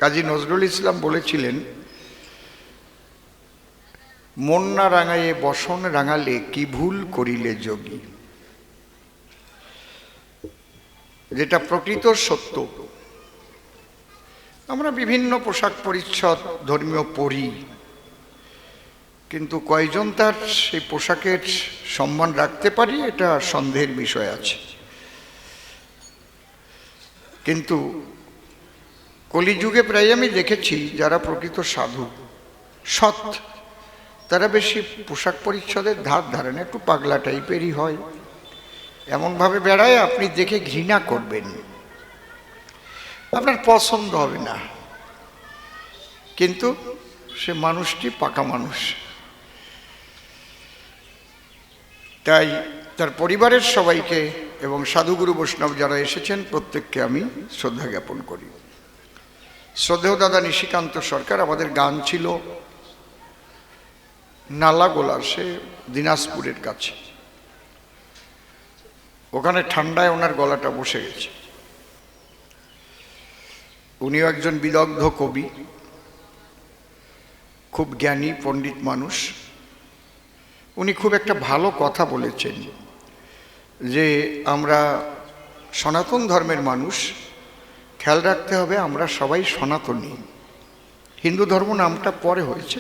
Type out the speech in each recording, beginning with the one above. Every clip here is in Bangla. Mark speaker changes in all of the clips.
Speaker 1: কাজী নজরুল ইসলাম বলেছিলেন, মন না রাঙায়ে বসন রাঙালে কি ভুল করিলে যোগী, যেটা প্রকৃত সত্য। আমরা বিভিন্ন পোশাক পরিচ্ছদ ধর্মীয় পরি, কিন্তু কয়জন তার সেই পোশাকের সম্মান রাখতে পারি এটা সন্দেহের বিষয় আছে। কিন্তু কলিযুগে প্রায় আমি দেখেছি যারা প্রকৃত সাধু সৎ, তারা বেশি পোশাক পরিচ্ছদের ধার ধারে না, একটু পাগলা টাইপেরই হয়, এমনভাবে বেড়ায় আপনি দেখে ঘৃণা করবেন, আপনার পছন্দ হবে না, কিন্তু সে মানুষটি পাকা মানুষ। তাই তার পরিবারের সবাইকে এবং সাধুগুরু বৈষ্ণব যারা এসেছেন প্রত্যেককে আমি শ্রদ্ধা জ্ঞাপন করি। শ্রদ্ধেয় দাদা নিশিকান্ত সরকার, আমাদের গান ছিল নালাগোলা, সে দিনাজপুরের কাছে, ওখানে ঠান্ডায় ওনার গলাটা বসে গেছে। উনিও একজন বিদগ্ধ কবি, খুব জ্ঞানী পণ্ডিত মানুষ। উনি খুব একটা ভালো কথা বলেছেন যে আমরা সনাতন ধর্মের মানুষ, খেয়াল রাখতে হবে আমরা সবাই সনাতনী। হিন্দু ধর্ম নামটা পরে হয়েছে,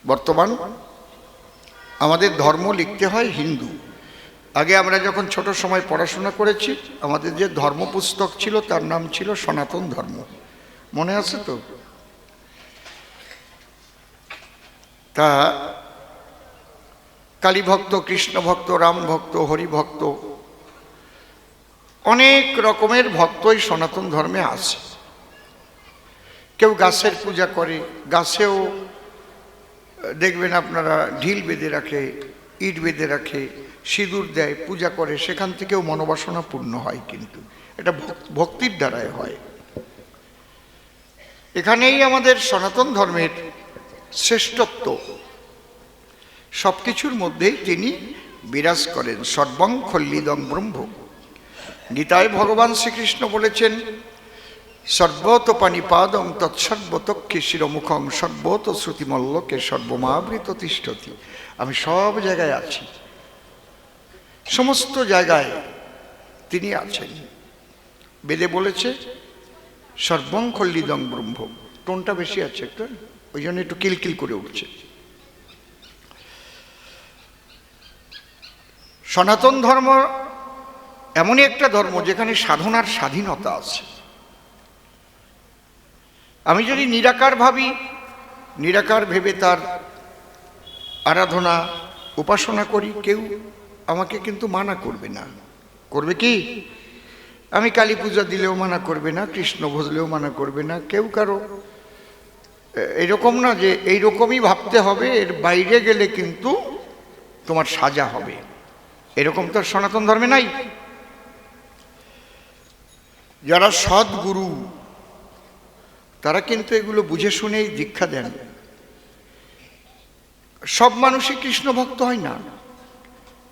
Speaker 1: বর্তমান আমাদের ধর্ম লিখতে হয় হিন্দু। আগে আমরা যখন ছোট সময় পড়াশোনা করেছি, আমাদের যে ধর্ম পুস্তক ছিল তার নাম ছিল সনাতন ধর্ম, মনে আছে তো? তা কালী ভক্ত, কৃষ্ণ ভক্ত, রাম ভক্ত, হরি ভক্ত, অনেক রকমের ভক্তই সনাতন ধর্মে আছে। কেউ গাছের পূজা করে, গাছেও দেখবেন আপনারা ঢিল বেঁধে রাখে, ইট বেঁধে রাখে, সিঁদুর দেয়, পূজা করে, সেখান থেকেও মনোবাসনা পূর্ণ হয়, কিন্তু এটা ভক্তির দ্বারাই হয়। এখানেই আমাদের সনাতন ধর্মের শ্রেষ্ঠত্ব, সব কিছুর মধ্যেই তিনি বিরাজ করেন। সর্বং খল্লিদং ব্রহ্ম। গীতায় ভগবান শ্রীকৃষ্ণ বলেছেন, সর্বত পানিপাদং তৎসর্বতক্ষে শিরমুখং সর্বত শ্রুতিমল্লকে সর্বমাবৃত তিষ্ঠতি। আমি সব জায়গায় আছি, সমস্ত জায়গায় তিনি আছেন। বেদে বলেছে সর্বং খল্লিদং ব্রহ্ম, টোনটা বেশি আছে একটু, ওই জন্য একটু কিলকিল করে উঠছে। সনাতন ধর্ম এমনই একটা ধর্ম যেখানে সাধনার স্বাধীনতা আছে। আমি যদি নিরাকার ভাবি, নিরাকার ভেবে তার আরাধনা উপাসনা করি, কেউ আমাকে কিন্তু মানা করবে না। করবে কি? আমি কালী পূজা দিলেও মানা করবে না, কৃষ্ণ ভজলেও মানা করবে না, কেউ কারো এরকম না যে এইরকমই ভাবতে হবে, এর বাইরে গেলে কিন্তু তোমার সাজা হবে, এরকম তো সনাতন ধর্মে নাই। যারা সদ্গুরু তারা কিন্তু এগুলো বুঝে শুনেই দীক্ষা দেন। সব মানুষই কৃষ্ণ ভক্ত হয় না,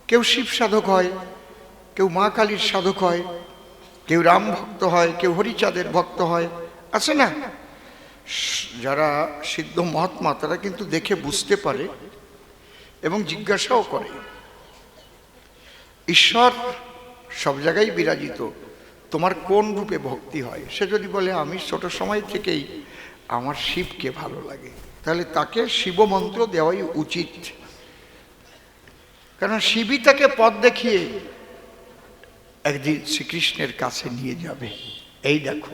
Speaker 1: কেউ শিব সাধক হয়, কেউ মা কালীর সাধক হয়, কেউ রাম ভক্ত হয়, কেউ হরিচাঁদের ভক্ত হয়, আছে না? যারা সিদ্ধ মহাত্মা তারা কিন্তু দেখে বুঝতে পারে এবং জিজ্ঞাসাও করে। ঈশ্বর সব জায়গায় বিরাজিত, তোমার কোন রূপে ভক্তি হয়? সে যদি বলে আমি ছোট সময় থেকেই আমার শিবকে ভালো লাগে, তাহলে তাকে শিব মন্ত্র দেওয়াই উচিত, কারণ শিবই তাকে পথ দেখিয়ে একদিন শ্রীকৃষ্ণের কাছে নিয়ে যাবে। এই দেখো,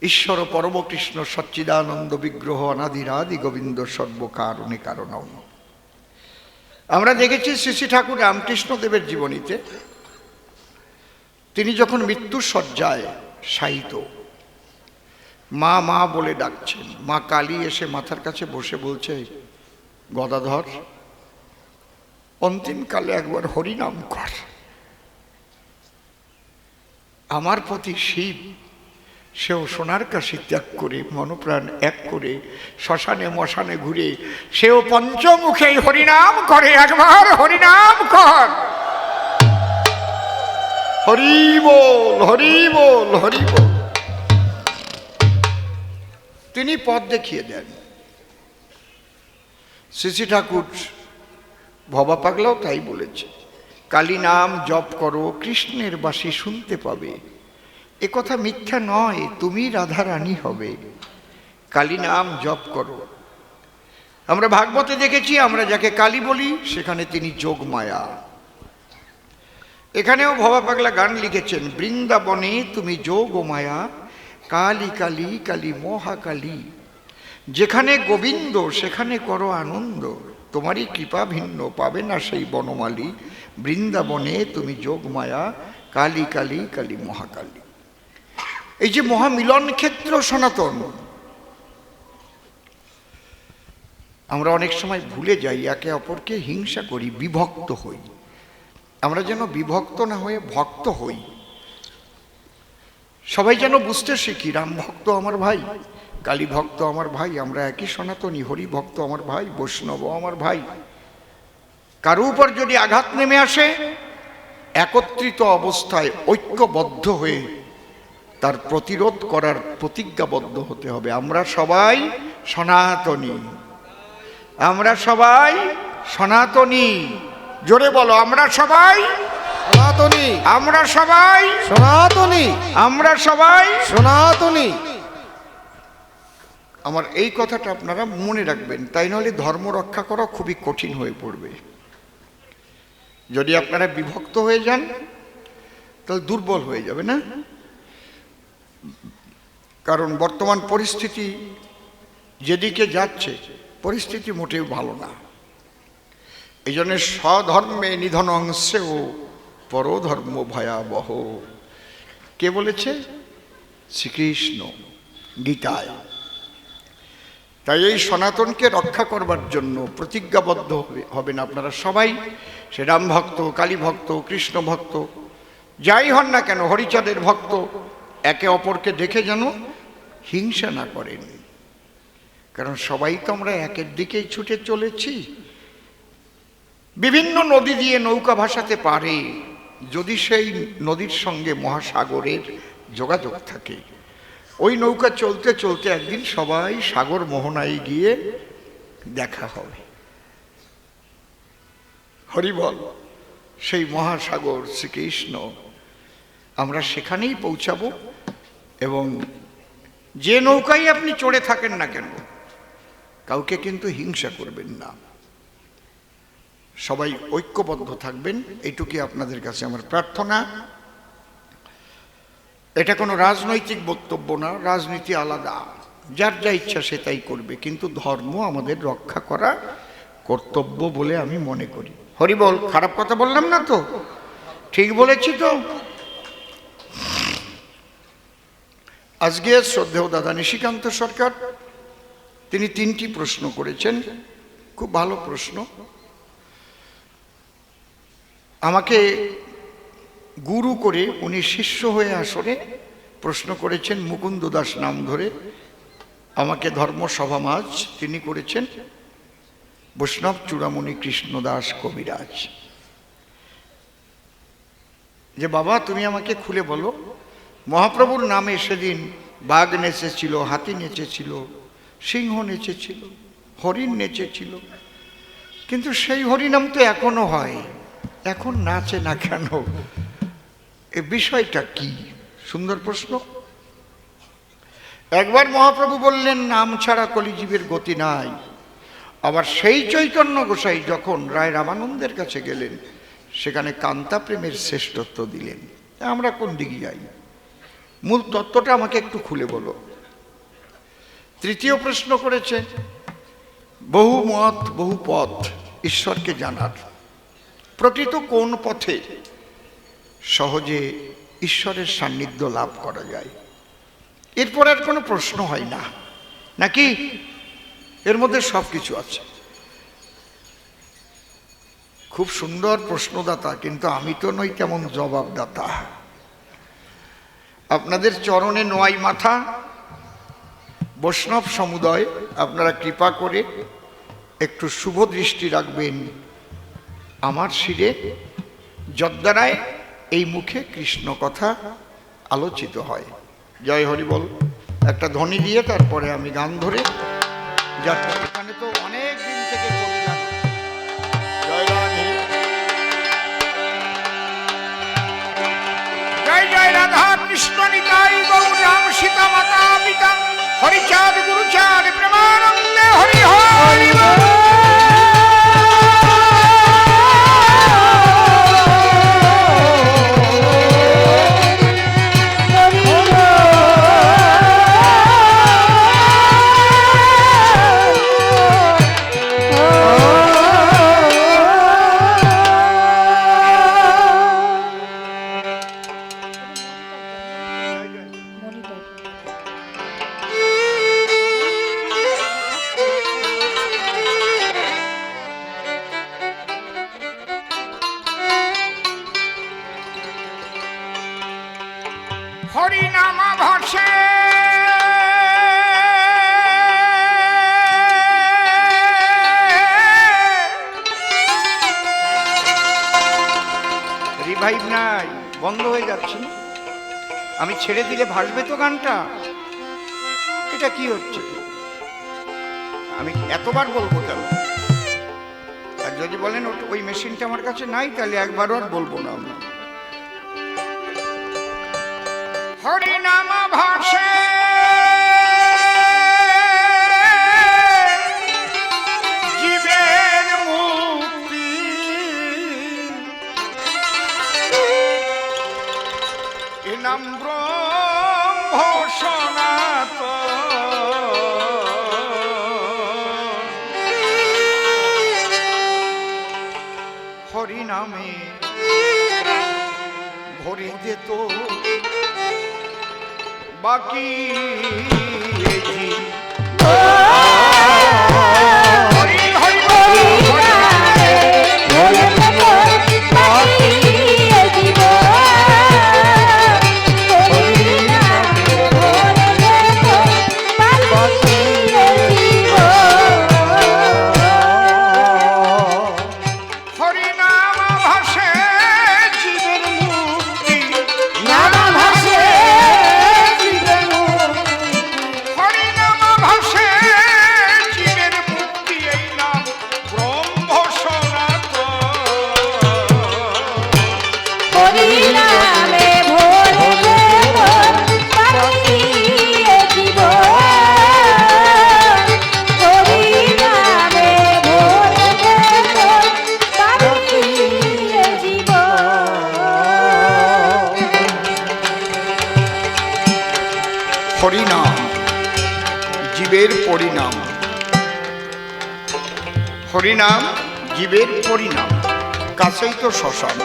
Speaker 1: ঈশ্বর পরম কৃষ্ণ সচ্চিদানন্দ বিগ্রহ অনাদিরাদি গোবিন্দ সর্বকারণে কারণম। আমরা দেখেছি শ্রী শ্রী ঠাকুর রামকৃষ্ণ দেবের জীবনীতে, তিনি যখন মৃত্যুর শয্যায় শায়িত, মা মা বলে ডাকছেন, মা কালী এসে মাথার কাছে বসে বলছে, গদাধর অন্তিমকালে একবার হরিনাম কর। আমার প্রতি শিব, সেও সোনার কাশি ত্যাগ করে মনপ্রাণ এক করে শ্মশানে মশানে ঘুরে সেও পঞ্চমুখে হরিনাম করে। একবার হরিনাম কর। হরি বল, হরি বল, হরি বল। তিনি পথ দেখিয়ে দেন। শ্রী ঠাকুর ভবা পাগলাও তাই বলেছে, কালী নাম জপ করো কৃষ্ণের বাঁশি শুনতে পাবে। এ কথা মিথ্যা নয়, তুমি রাধারানী হবে। কালী নাম জপ করো। আমরা ভাগবতে দেখেছি, আমরা যাকে কালী বলি সেখানে তিনি যোগমায়া। এখানেও ভবা পাগলা গান লিখেছেন, বৃন্দাবনে তুমি যোগ মায়া, কালী কালী কালী মহাকালী। যেখানে গোবিন্দ সেখানে করো আনন্দ, তোমারই কৃপা ভিন্ন পাবে না সেই বনমালী। বৃন্দাবনে তুমি যোগ মায়া, কালী কালী কালী মহাকালী। এই যে মহামিলন ক্ষেত্র সনাতন, আমরা অনেক সময় ভুলে যাই, একে অপরকে হিংসা করি, বিভক্ত হই। আমরা যেন বিভক্ত না হয়ে ভক্ত হই। সবাই যেন বুঝতে শিখি, রাম ভক্ত আমার ভাই, কালী ভক্ত আমার ভাই, আমরা একই সনাতনী। হরি ভক্ত আমার ভাই, বৈষ্ণব আমার ভাই। কারো উপর যদি আঘাত নেমে আসে, একত্রিত অবস্থায় ঐক্যবদ্ধ হয়ে তার প্রতিরোধ করার প্রতিজ্ঞাবদ্ধ হতে হবে। আমরা সবাই সনাতনী, আমরা সবাই সনাতনী। জোরে বলো, আমরা সবাই
Speaker 2: সনাতনী,
Speaker 1: আমরা সবাই
Speaker 2: সনাতনী,
Speaker 1: আমরা সবাই
Speaker 2: সনাতনী।
Speaker 1: আমার এই কথাটা আপনারা মনে রাখবেন, তাই নাহলে ধর্ম রক্ষা করা খুবই কঠিন হয়ে পড়বে। যদি আপনারা বিভক্ত হয়ে যান তাহলে দুর্বল হয়ে যাবে না? কারণ বর্তমান পরিস্থিতি যেদিকে যাচ্ছে, পরিস্থিতি মোটেও ভালো না। এই জন্য স্বধর্মে নিধনংশেও পরধর্ম ভয়াবহ। কে বলেছে? শ্রীকৃষ্ণ গীতায়। তাই এই সনাতনকে রক্ষা করবার জন্য প্রতিজ্ঞাবদ্ধ হবেন আপনারা সবাই। সে রাম ভক্ত, কালী ভক্ত, কৃষ্ণ ভক্ত, যাই হন না কেন, হরিচাঁদের ভক্ত, একে অপরকে দেখে যেন হিংসা না করেন। কারণ সবাই তো আমরা একের দিকেই ছুটে চলেছি। বিভিন্ন নদী দিয়ে নৌকা ভাসাতে পারে, যদি সেই নদীর সঙ্গে মহাসাগরের যোগাযোগ থাকে। ওই নৌকা চলতে চলতে একদিন সবাই সাগর মোহনায় গিয়ে দেখা হবে। হরিবল, সেই মহাসাগর শ্রীকৃষ্ণ, আমরা সেখানেই পৌঁছাবো। এবং যে নৌকায় আপনি চড়ে থাকেন না কেন, কাউকে কিন্তু হিংসা করবেন না, সবাই ঐক্যবদ্ধ থাকবেন। এইটুকুই আপনাদের কাছে আমার প্রার্থনা। এটা কোনো রাজনৈতিক বক্তব্য না, রাজনীতি আলাদা, যার যা ইচ্ছা সে তাই করবে, কিন্তু ধর্ম আমাদের রক্ষা করা কর্তব্য বলে আমি মনে করি। হরিবল, খারাপ কথা বললাম না তো? ঠিক বলেছি তো? আজকে শ্রদ্ধেয় দাদা নিশিকান্ত সরকার, তিনি 3টি প্রশ্ন করেছেন, খুব ভালো প্রশ্ন। আমাকে গুরু করে উনি শিষ্য হয়ে আসরে প্রশ্ন করেছেন মুকুন্দ দাস নাম ধরে। আমাকে ধর্ম সভামাজ তিনি করেছেন বৈষ্ণব চূড়ামণি কৃষ্ণদাস কবিরাজ। যে বাবা, তুমি আমাকে খুলে বলো, মহাপ্রভুর নামে সেদিন বাঘ নেচেছিল, হাতি নেচেছিল, সিংহ নেচেছিল, হরিণ নেচেছিল, কিন্তু সেই হরিনাম তো এখনো হয়, এখন নাচে না কেন? এ বিষয়টা কি? সুন্দর প্রশ্ন। একবার মহাপ্রভু বললেন, নাম ছাড়া কলিজীবের গতি নাই। আবার সেই চৈতন্য গোসাই যখন রায় রামানন্দের কাছে গেলেন, সেখানে কান্তা প্রেমের শ্রেষ্ঠত্ব দিলেন। আমরা কোন দিকে যাই? মূল তত্ত্বটা আমাকে একটু খুলে বলো। 3য় প্রশ্ন করেছে, বহু মত বহু পথ ঈশ্বরকে জানার, প্রকৃত কোন পথে সহজে ঈশ্বরের সান্নিধ্য লাভ করা যায়? এরপর আর কোনো প্রশ্ন হয় না নাকি? এর মধ্যে সব কিছু আছে। খুব সুন্দর প্রশ্নদাতা, কিন্তু আমি তো নই তেমন জবাবদাতা। আপনাদের চরণে নোয়াই মাথা। বৈষ্ণব সমুদয়, আপনারা কৃপা করে একটু শুভ দৃষ্টি রাখবেন আমার শিরে, যদ্বারায় এই মুখে কৃষ্ণ কথা আলোচিত হয়। জয় হরি বল। একটা ধ্বনি দিয়ে তারপরে আমি গান ধরে যাচ্ছি। এখানে তো অনেক দিন থেকে কবি গান। জয় রাধে, জয় জয় রাধা কৃষ্ণ নিতাই গৌর রাম সীতা মাতা পিতা হরিচাঁদ গুরুচাঁদ প্রেমানন্দে হরি হরি বল। হরি নাম ভাসে রিভাইভ নাই, বন্ধ হয়ে যাচ্ছে। আমি ছেড়ে দিলে ভাসবে তো গানটা? এটা কি হচ্ছে? আমি এতবার বলবো কেন? আর যদি বলেন ওই মেশিনটা আমার কাছে নাই, তাহলে একবারও আর বলবো না। আমরা হরি নাম ভাসে জীবের মুক্তি, এ নাম ব্রহ্ম সনাতন। হরি নামে ভরে যেত বাকি হরিনাম জীবের পরিণাম। হরিনাম জীবের পরিণাম, কাছেই তো শ্মশান।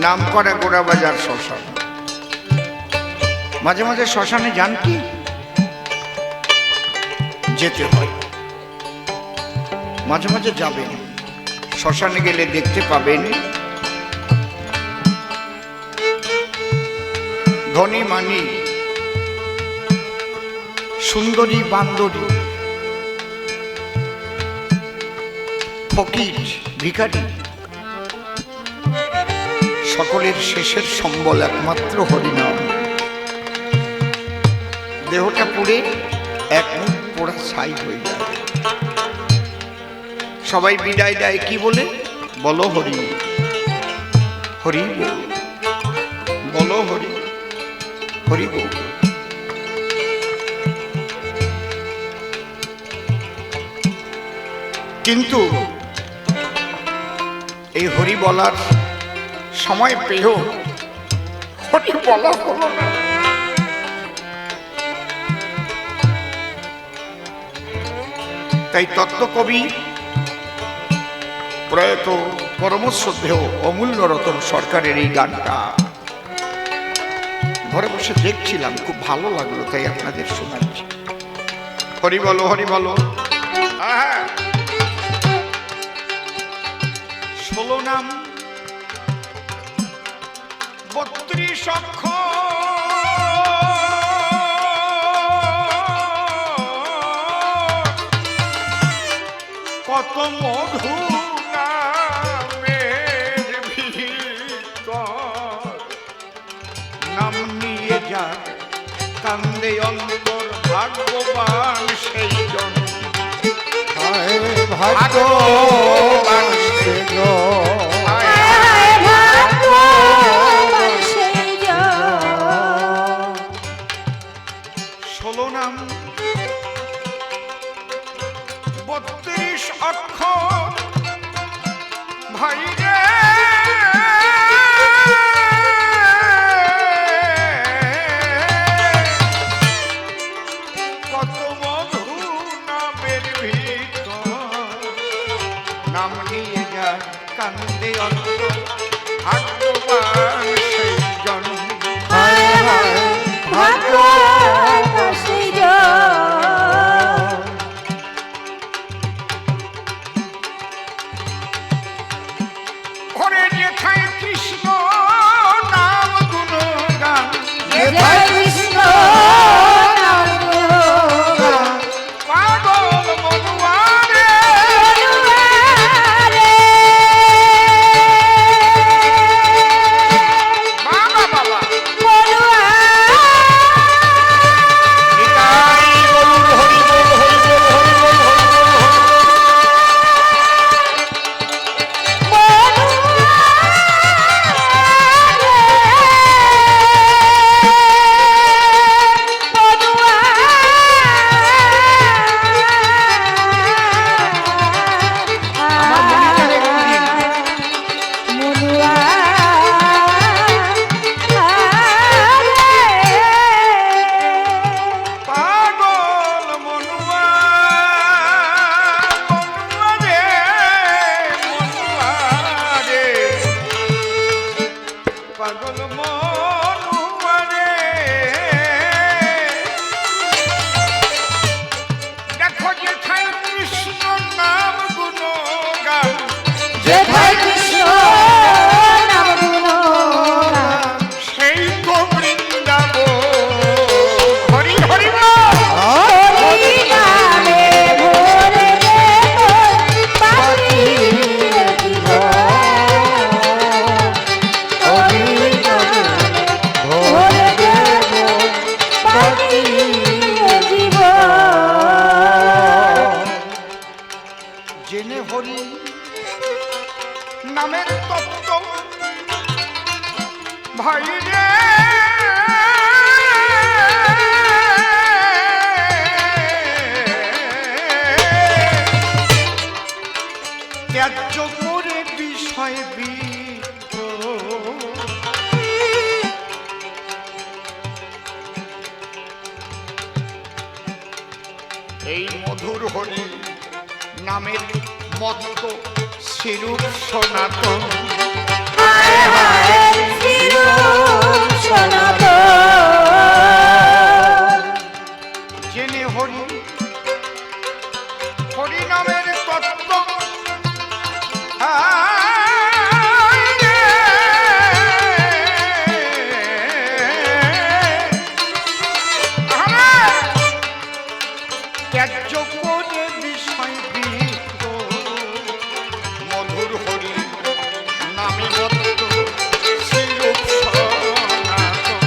Speaker 1: নাম করা গোড়াবাজার শ্মশান। মাঝে মাঝে শ্মশানে যান কি? যেতে হয়, মাঝে মাঝে যাবেন। শ্মশানে গেলে দেখতে পাবেন ধনী মানি, সুন্দরী বান্দরী, ফকির ভিখারি, সকলের শেষের সম্বল একমাত্র হরিনাম। দেহটা পুড়ে এক মুখ পোড়া ছাই হয়ে যায়। সবাই বিদায় দেয় কি বলে? বলো হরি, হরি বল, বলো হরি, হরি বল। কিন্তু এই হরি বলার সময় পেয়েও হরি বলা হলো না। তাই তত্ত্বকবি প্রয়াত পরমশ্রদ্ধেয় অমূল্য রতন সরকারের এই গানটা ঘরে বসে দেখছিলাম, খুব ভালো লাগলো, তাই আপনাদের শোনাচ্ছি। হরি বলো, হরি বলো। হ্যাঁ, 16 নাম 32 অক্ষর, কত মধু নামের ভিতর, নাম নিয়ে যায় কান্দে অন্তর ভাগ্যবান সেই জন
Speaker 2: হায় ভাগ্যবান সে জন।
Speaker 3: ভাগ্যবান সেই জন।
Speaker 1: 16 নাম 32 অক্ষর ভাই রে কত মধু নামের ভিতর নাম নিয়ে যার কান্দে অন্তর ভাগ্যবান সেই জন
Speaker 2: হায় হায়
Speaker 3: ভাগ্যবান সেই জন।
Speaker 1: ঘরে যেথায় কৃষ্ণ নাম গুণগান
Speaker 3: জয় কৃষ্ণ নাম গুণগান।
Speaker 1: পাগল মনুয়ারে
Speaker 3: মনুয়ারে
Speaker 1: বাবা বাবা
Speaker 3: মনুয়া
Speaker 1: নিতাই গরুর হরি বল হরি বল হরি বল হরি পাগল মনুয়া মনুয়ারে মনুয়ারে পাগল মনুয়ারে দেখো যেথায় কৃষ্ণ নাম গুণগান
Speaker 3: জয় কৃষ্ণ নাম গুণগান।
Speaker 1: সেই তো বৃন্দাবন হরি হরি বল
Speaker 3: হরি নামে ভরে দে পাখির জীবন। হরি নামে ভরে দে পাখির জীবন।
Speaker 1: জেনে হরি নামের তত্ত্ব ভাই রে ত্যায্য করে বিষয় বিত্ত এই মধুর হরি নামের মত্ত শিরূপ সনাতন
Speaker 3: হায় হায় চিরসনাতন।
Speaker 1: জেনে হরি হরি নামের তত্ত্ব ত্যায্য করে বিষয় বিহিত মধুর হরি নামে মত্ত শিরূপ সনাতন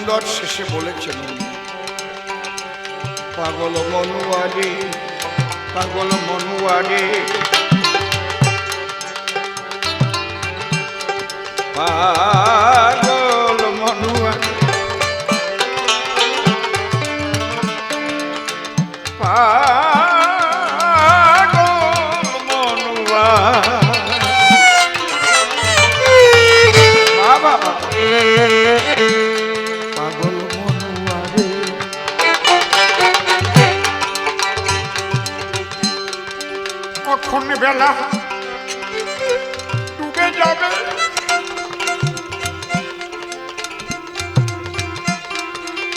Speaker 1: সুন্দর শেষে বলেছেন, পাগল মনুয়ারে, পাগল মনুয়ারে, পাগল মনুয়ারে, পাগল মনুয়া বাবা, পাগল মনুয়ারে। কখন বেলা ডুবে যাবে,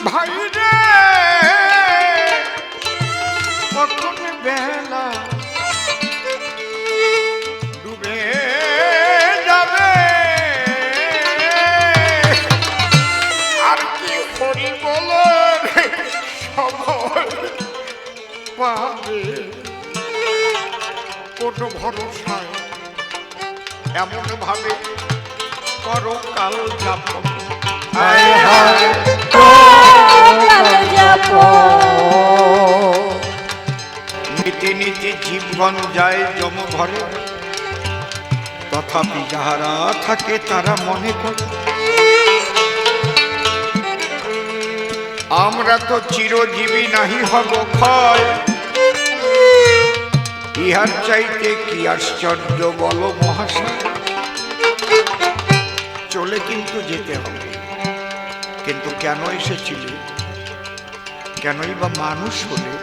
Speaker 1: ভাই রে, কখন বেলা ডুবে যাবে, আর কি হরি বলার সময় পাবে, কোনো ভরসায় এমন ভাবে পরকাল যাপন।
Speaker 2: হায় হায়
Speaker 1: নীতি নীতি জীবন যায় যম ঘরে, তথাপি যাহারা থাকে তারা মনে করে আমরা তো চিরজীবী নাহি হব ক্ষয়, ইহার চাইতে কি আশ্চর্য বল মহাশয়। চলে কিন্তু যেতে হবে, কিন্তু কেন এসেছিলে, কেনই বা মানুষ হলে,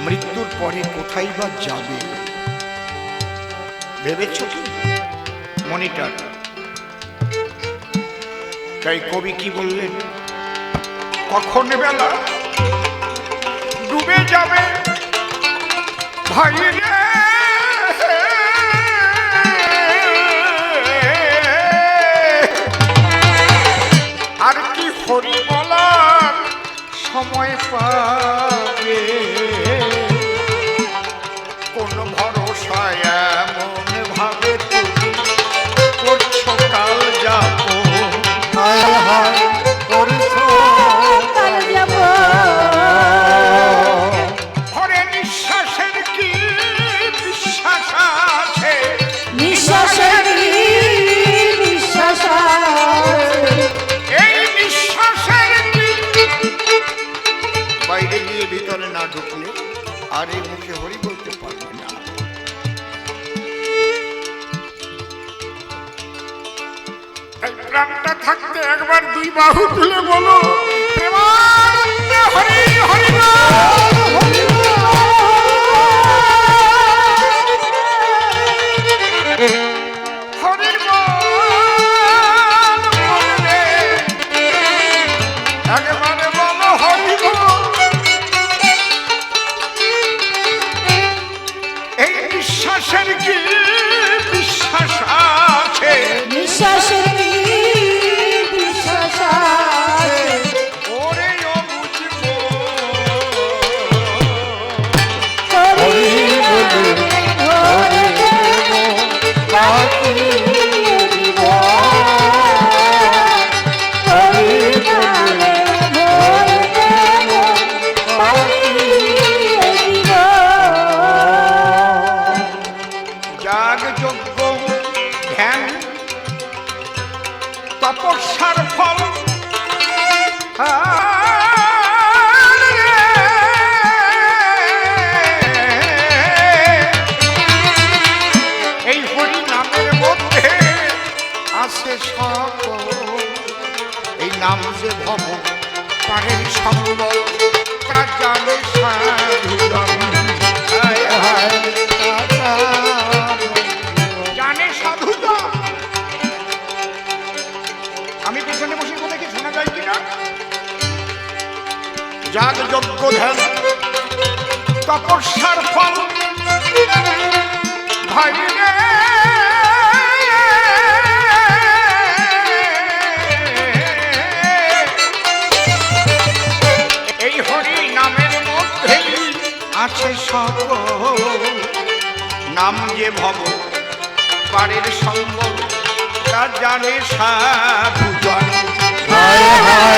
Speaker 1: মৃত্যুর পরে কোথায় বা যাবে ভেবেছ কি মনিটর? তাই কবি কি বললেন, কখন বেলা ডুবে যাবে, ভাই রে, আর কি হরি বলার সময় পাবে, কোন ভরসায় এমন ভাবে তুমি করছো কাল যাবো।
Speaker 2: হায় হায় করছো
Speaker 1: ঘরে নিঃশ্বাসের কি বিশ্বাস আছে, এই নিঃশ্বাসের কি বাইরে গিয়ে ভিতরে না ঢুকলে আর এই মুখে হরি বলতে পারবে না। তাই প্রাণটা থাকতে একবার দুই বাহু তুলে বলো, প্রেমানন্দে হরি হরি হরির একবারে বলো হরি এই বিশ্বাসের কি বিশ্বাস আছে, ওরে ও বুঝবো যাগ যজ্ঞ ধ্যান তপস্যার ফল, এই হরি নামের মধ্যে আছে সকল, এই নাম যে ভব পারের সম্বল, তা জানে সাধুজন। হায় হায় জানে সাধুজন। আমি পেছনে বসে কথা কি শোনা যায় কিনা? যাগ যজ্ঞ ধ্যান তপস্যার ফল, ভাই রে, এই হরি নামের মধ্যেই আছে সকল, নাম যে ভব পারের সম্বল, তা জানে সাধুজন।
Speaker 2: হায় হায়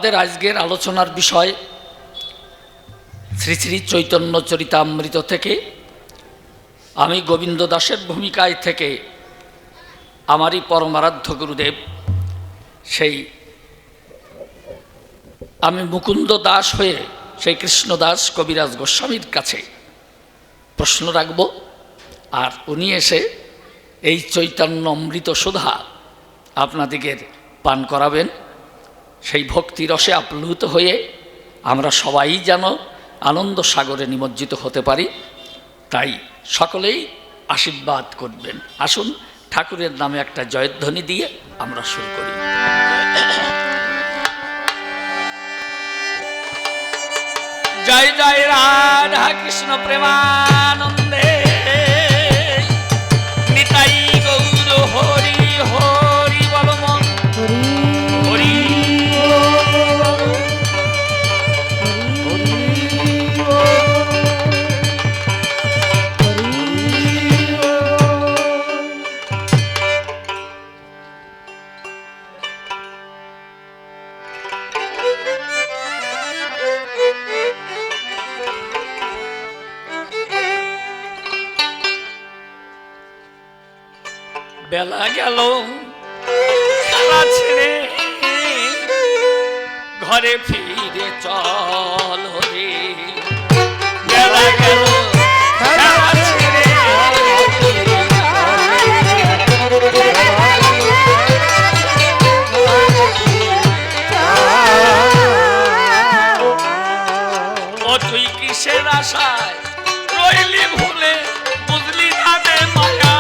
Speaker 4: আমাদের আজকের আলোচনার বিষয় শ্রী শ্রী চৈতন্য চরিতামৃত থেকে আমি গোবিন্দ দাসের ভূমিকায় থেকে আমারই পরমারাধ্য গুরুদেব সেই আমি মুকুন্দ দাস হয়ে সেই কৃষ্ণদাস কবিরাজ গোস্বামীর কাছে প্রশ্ন রাখব, আর উনি এসে এই চৈতন্য অমৃত সুধা আপনাদিগের পান করাবেন। সেই ভক্তি রসে আপ্লুত হয়ে আমরা সবাই যেন আনন্দ সাগরে নিমজ্জিত হতে পারি, তাই সকলেই আশীর্বাদ করবেন। আসুন ঠাকুরের নামে একটা জয়ধ্বনি দিয়ে আমরা শুরু করি। জয় জয় রাধা কৃষ্ণ প্রেমানন্দে, নিতাই গৌর হরি হরি বল মন হরি। বেলা গেল খেলা ছেড়ে ঘরে ফিরে চল রে, বেলা গেল খেলা ছেড়ে ও তুই কিসের আশায় রইলি ভুলে, বুঝলি না রে মায়া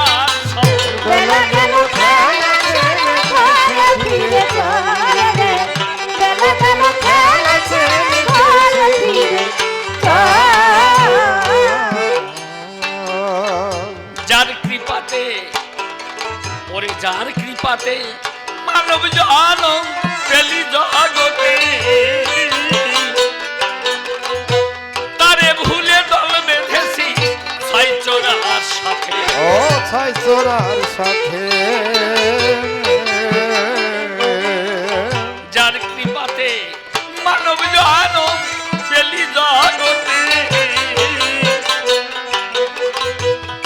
Speaker 3: বেলা গেল খেলা ছেড়ে ঘরে ফিরে চল রে, বেলা গেল খেলা ছেড়ে ঘরে ফিরে চল।
Speaker 4: যার কৃপাতে ওরে যার কৃপাতে মানব জনম পেলি জগতে, তারে ভুলে দল বেঁধেছি ছয় চোরার সাথে।
Speaker 2: ও ছয় চোরার সাথে,
Speaker 4: যার কৃপাতে মানব জনম পেলি জগতে,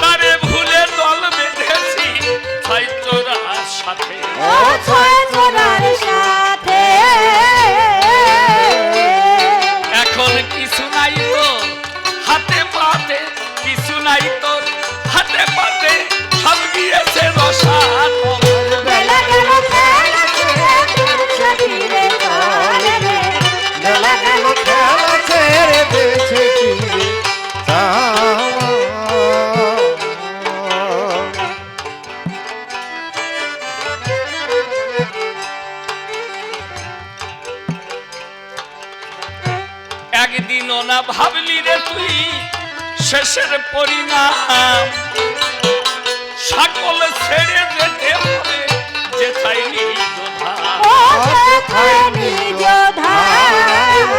Speaker 4: তারে ভুলে দল বেঁধেছি ছয় চোরার সাথে।
Speaker 3: ও ছয় চোরার সাথে
Speaker 4: এখন কিছু নাই তোর হাতে পাতে, কিছু নাই তোর হাতে পাতে, সব গিয়েছে রসাত।
Speaker 3: বেলা গেল খেলা ছেড়ে ফিরে চল রে,
Speaker 2: বেলা গেল খেলা ছেড়ে বেছে ফিরে যাওয়া।
Speaker 4: একদিনও না ভাবলি রে তুই শেষের পরিণাম, সকল ছেড়ে যেতে হবে যেথায় নিজ ধাম।
Speaker 3: ও যেথায় নিজ ধাম।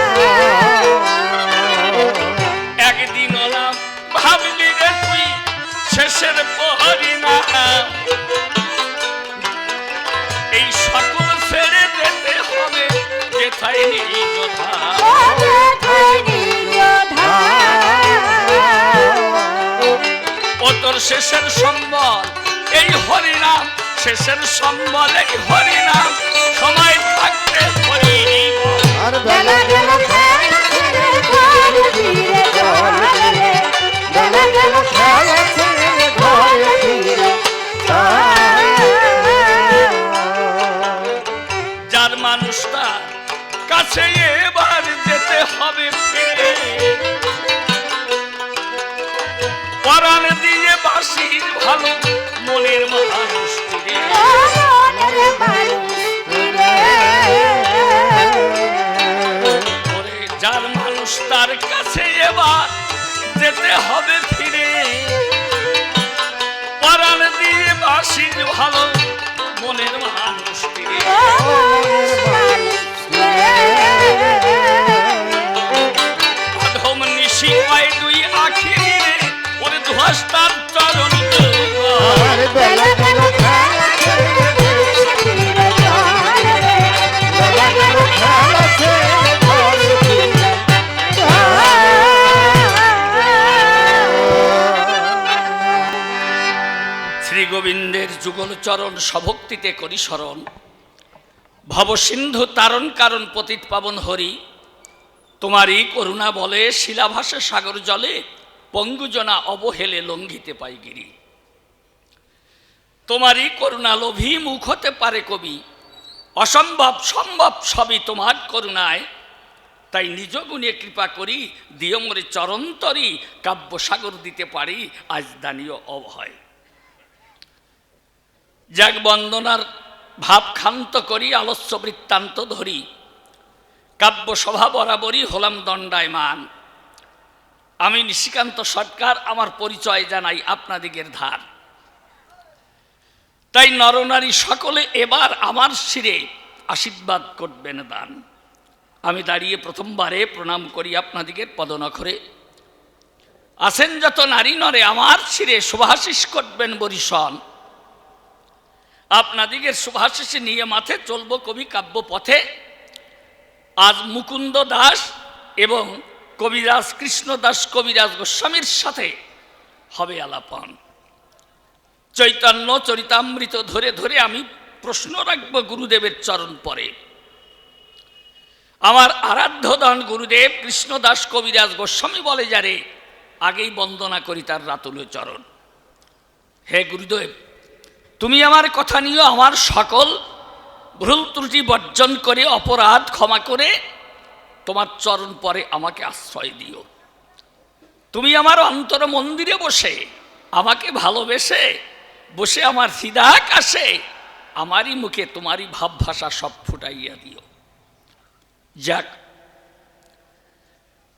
Speaker 4: একদিনও না ভাবলি রে তুই শেষের পরিণাম, এই সকল ছেড়ে যেতে হবে যেথায় নিজ ধাম।
Speaker 3: ও যেথায় নিজ ধাম।
Speaker 4: ও তোর শেষের সম্বল এই হরিনাম, শেষের সম্বল এই হরিনাম, সময় থাকতে হরি বল।
Speaker 2: আর
Speaker 3: বেলা গেল খেলা ছেড়ে ঘরে ফিরে চল রে, বেলা গেল খেলা ছেড়ে ঘরে ফিরে চল।
Speaker 4: যার মানুষটা কাছে এবার যেতে হবে ফিরে, পরাণ দিয়ে বাসির ভালো মনের মানুষ ফিরে।
Speaker 3: ও মনের মানুষ ফিরে।
Speaker 4: ওরে যার মানুষ তার কাছে এবার যেতে হবে ফিরে, পরাণ দিয়ে বাসির ভালো মনের মানুষ ফিরে।
Speaker 3: ও মনের মানুষ ফিরে।
Speaker 4: অধম নিশি হয় দুই আখি রে, ওরে ধোয়াস তার চরণ দুয়ার।
Speaker 2: আর
Speaker 3: বেলা গেল খেলা ছেড়ে ফিরে চল রে, বেলা গেল খেলা ছেড়ে
Speaker 4: যুগল চরণ সভক্তিতে করি স্মরণ, ভবসিন্ধু তারণ কারণ পতিত পাবন হরি, তোমারই করুণা বলে শিলাভাসে সাগর জলে, পঙ্গুজনা অবহেলে লঙ্ঘিতে পাই গিরি। তোমারই করুণা লোভী মুখ হতে পারে কবি, অসম্ভব সম্ভব সবই তোমার করুণায়, তাই নিজ গুণে কৃপা করি, দিও মোরে চরন্তরি, কাব্য সাগর দিতে পারি আজ দানীয় অভয়। যাক বন্দনার ভাব ক্ষান্ত করি, আলস্য বৃত্তান্ত ধরি, কাব্য সভা বরাবরই হলাম দণ্ডায়মান। আমি নিশিকান্ত সরকার, আমার পরিচয় জানাই আপনাদিগের ধার। তাই নরনারী সকলে এবার আমার শিরে আশীর্বাদ করবেন দান। আমি দাঁড়িয়ে প্রথমবারে প্রণাম করি আপনাদিগের পদনখরে। আছেন যত নারী নরে আমার শিরে শুভাশিস করবেন বরিশন। আপনাদিগের শুভাশিস নিয়ে মাথে চলব কবি কাব্য পথে। আজ মুকুন্দ দাস এবং কবিরাজ কৃষ্ণদাস কবিরাজ গোস্বামীর সাথে হবে আলাপন। চৈতন্য চরিতামৃত ধরে ধরে আমি প্রশ্ন রাখব গুরুদেবের চরণ পরে। আমার আরাধ্য দন গুরুদেব কৃষ্ণদাস কবিরাজ গোস্বামী বলে যারে, আগেই বন্দনা করি তার রাতুল চরণ। হে গুরুদেব, তুমি আমার কথা নিয়ে আমার সকল ভুল ত্রুটি বর্জন করে, অপরাধ ক্ষমা করে তোমার চরণ পরে আমাকে আশ্রয় দিও। তুমি আমার অন্তর মন্দিরে বসে আমাকে ভালোবেসে বসে আমার হৃদয় কাশে আমারই মুখে তোমারই ভাব ভাষা সব ফুটাইয়া দিও। যাক,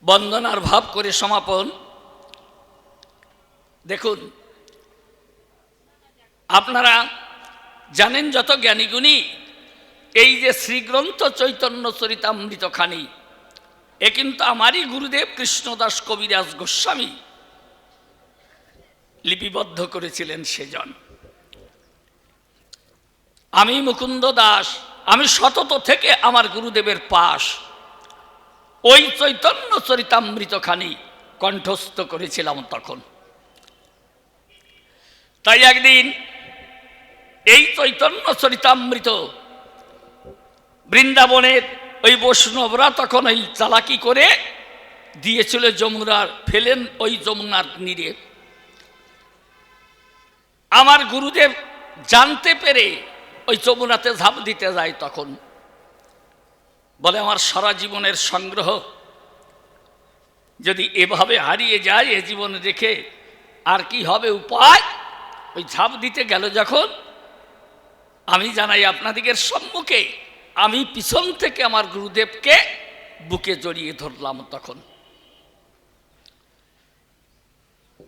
Speaker 4: বন্দনার ভাব করে সমাপন। দেখুন, আপনারা জানেন যত জ্ঞানীগুণী, এই যে শ্রীগ্রন্থ চৈতন্য চরিতামৃত খানি, এ কিন্তু আমারই গুরুদেব কৃষ্ণদাস কবিরাজ গোস্বামী লিপিবদ্ধ করেছিলেন সেজন। আমি মুকুন্দ দাস, আমি সতত থেকে আমার গুরুদেবের পাশ ওই চৈতন্য চরিতামৃত খানি কণ্ঠস্থ করেছিলাম তখন। তাই একদিন এই চৈতন্য চরিতামৃত বৃন্দাবনের ওই বৈষ্ণবরা তখন ওই চালাকি করে দিয়েছিল যমুনার, ফেলেন ওই যমুনার নীরে। আমার গুরুদেব জানতে পেরে ওই যমুনাতে ঝাঁপ দিতে যায়। তখন বলে, আমার সারা জীবনের সংগ্রহ যদি এভাবে হারিয়ে যায়, এ জীবন রেখে আর কি হবে উপায়। ওই ঝাঁপ দিতে গেল যখন, আমি জানাই আপনাদিগের সম্মুখে, আমি পিছন থেকে আমার গুরুদেবকে বুকে জড়িয়ে ধরলাম। তখন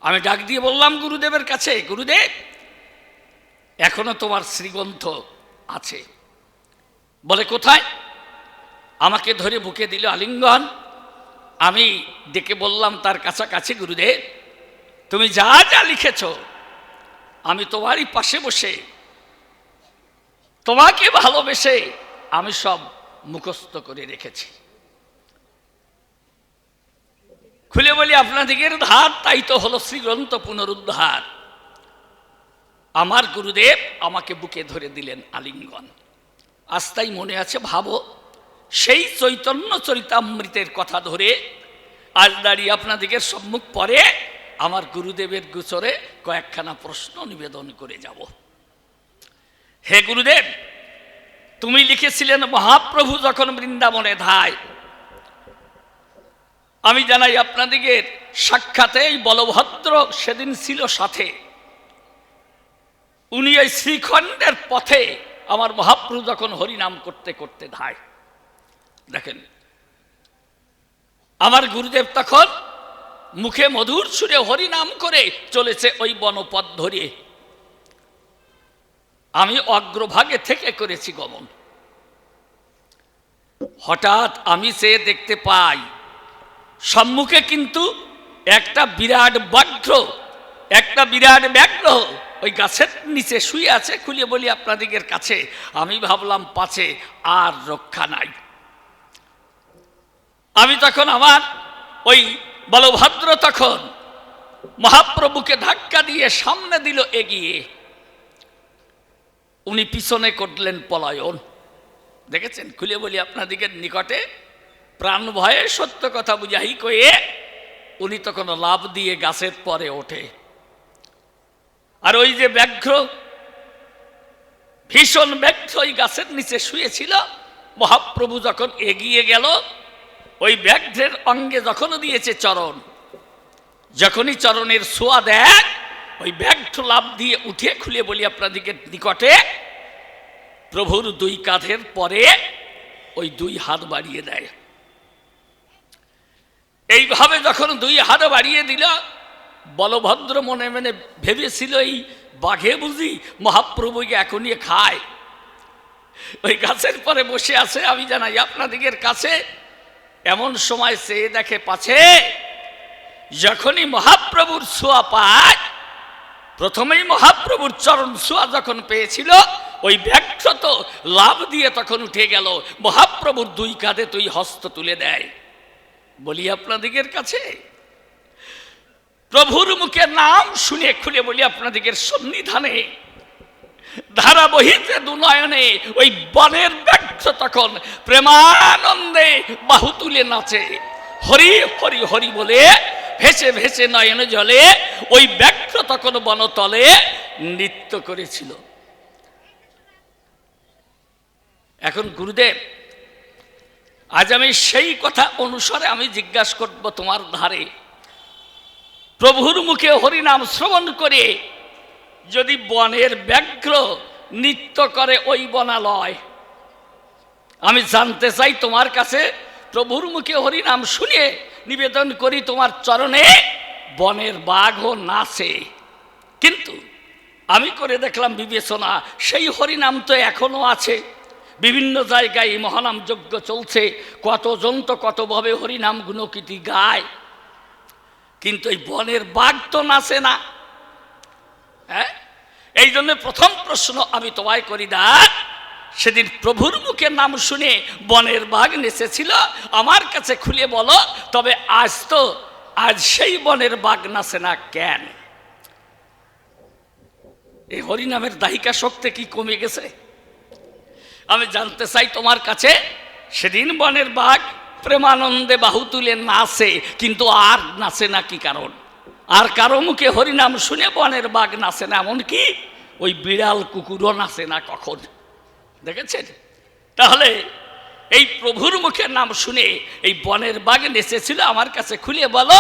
Speaker 4: আমি ডাক দিয়ে বললাম গুরুদেবের কাছে, গুরুদেব এখনো তোমার শ্রীগ্রন্থ আছে। বলে, কোথায়? আমাকে ধরে বুকে দিল আলিঙ্গন। আমি ডেকে বললাম তার কাছাকাছি, গুরুদেব তুমি যা যা লিখেছ আমি তোমারই পাশে বসে তোমাকে ভালোবেসে আমি সব মুখস্থ করে রেখেছি। খুলে বলি, আপনাদিগের ধার তাই তো হলো শ্রীগ্রন্থ পুনরুদ্ধার। আমার গুরুদেব আমাকে বুকে ধরে দিলেন আলিঙ্গন। আজ তাই মনে আছে, ভাবো সেই চৈতন্য চরিতামৃতের কথা ধরে আজ দাঁড়িয়ে আপনাদিগের সম্মুখ পরে আমার গুরুদেবের গোচরে কয়েকখানা প্রশ্ন নিবেদন করে যাব। হে গুরুদেব, তুমি লিখেছিলেন মহাপ্রভু যখন বৃন্দাবনে ধায়। আমি জানাই আপনাদিগের সাক্ষাতে এই বলভদ্র সেদিন ছিল সাথে। উনি এই শ্রীখণ্ডের পথে আমার মহাপ্রভু যখন হরিনাম করতে করতে ধায়। দেখেন, আমার গুরুদেব তখন মুখে মধুর সুরে হরিনাম করে চলেছে ওই বনপথ ধরে। আমি অগ্রভাগে থেকে করেছি গমন। হঠাৎ আমি চেয়ে দেখতে পাই সম্মুখে কিন্তু একটা বিরাট ব্যাঘ্র ওই গাছের নিচে শুয়ে আছে। খুলে বলি আপনাদিগের কাছে, আমি ভাবলাম পাছে আর রক্ষা নাই। আমি তখন আমার ওই বলভদ্র তখন মহাপ্রভুকে ধাক্কা দিয়ে সামনে দিল এগিয়ে। উনি পিছনে করলেন পলায়ন। দেখেছেন? খুলে বলি আপনাদিকে নিকটে, প্রাণ ভয়ে সত্য কথা বুঝাই কয়ে উনি তখন লাভ দিয়ে গাছের পরে ওঠে। আর ওই যে ব্যাঘ্র, ভীষণ ব্যাঘ্র ওই গাছের নিচে শুয়েছিল, মহাপ্রভু যখন এগিয়ে গেল, ওই ব্যাঘ্রের অঙ্গে যখন দিয়েছে চরণ, যখনই চরণের ছোঁয়া দেয়, ওই ব্যাঘ্র লাভ দিয়ে উঠে, খুলে বলি আপনাদিকে নিকটে, প্রভুর দুই কাঁধের পরে ওই দুই হাত বাড়িয়ে দেয়। এইভাবে যখন দুই হাত বাড়িয়ে দিল, বলভদ্র মনে মনে ভেবেছিল এই বাঘে বুঝি মহাপ্রভুকে এখনই খায়। ওই গাছের পরে বসে আছে। আমি জানাই আপনাদিগের কাছে, এমন সময় সে দেখে পাছে যখনই মহাপ্রভুর ছোঁয়া পায়, প্রথমেই মহাপ্রভুর চরণ ছোঁয়া যখন পেয়েছিল, ওই ব্যাঘ্র তো লাভ দিয়ে তখন উঠে গেল, মহাপ্রভুর দুই কাঁধে দুই হস্ত তুলে দেয়। বলি আপনাদিগের কাছে, প্রভুর মুখে নাম শুনে, খুলে বলি আপনাদিগের সন্নিধানে ধারা বহিতে দুনয়নে ওই বনের ব্যাঘ্র তখন প্রেমানন্দে বাহু তুলে নাচে, হরি হরি হরি বলে ভেসে ভেসে নয়নে জলে ওই ব্যাঘ্র তখন বনতলে নৃত্য করেছিল। এখন গুরুদেব, আজ আমি সেই কথা অনুসারে আমি জিজ্ঞাসা করব তোমার ধারে, প্রভুর মুখে হরিনাম শ্রবণ করে যদি বনের ব্যাঘ্র নৃত্য করে ওই বনালয়, আমি জানতে চাই তোমার কাছে, প্রভুর মুখে হরিনাম শুনে নিবেদন করি তোমার চরণে, বনের বাঘও নাচে। কিন্তু আমি করে দেখলাম বিবেচনা, সেই হরিনাম তো এখনো আছে, বিভিন্ন জায়গায় মহানাম যজ্ঞ চলছে, কতজন তো কতভাবে হরিনাম গুণকীর্তি গায়, কিন্তু এই বনের বাঘ তো নাচে না। হ্যাঁ, এই জন্য প্রথম প্রশ্ন আমি তোমায় করি, দা সেদিন প্রভুর মুখে নাম শুনে বনের বাঘ নেচেছিল, আমার কাছে খুলে বলো, তবে আজ সেই বনের বাঘ নাচে না কেন? এই হরিনামের দাহিকা শক্তি কি কমে গেছে? আমি জানতে চাই তোমার কাছে, সেদিন বনের বাঘ প্রেমানন্দে বাহু তুলে নাচে, কিন্তু আর নাচে না কি কারণ? আর কারো মুখে হরিনাম শুনে বনের বাঘ নাচে না, এমনকি ওই বিড়াল কুকুরও নাচে না কখন? দেখেছেন? তাহলে এই প্রভুর মুখে নাম শুনে এই বনের বাঘ নেচেছিল, আমার কাছে খুলে বলো,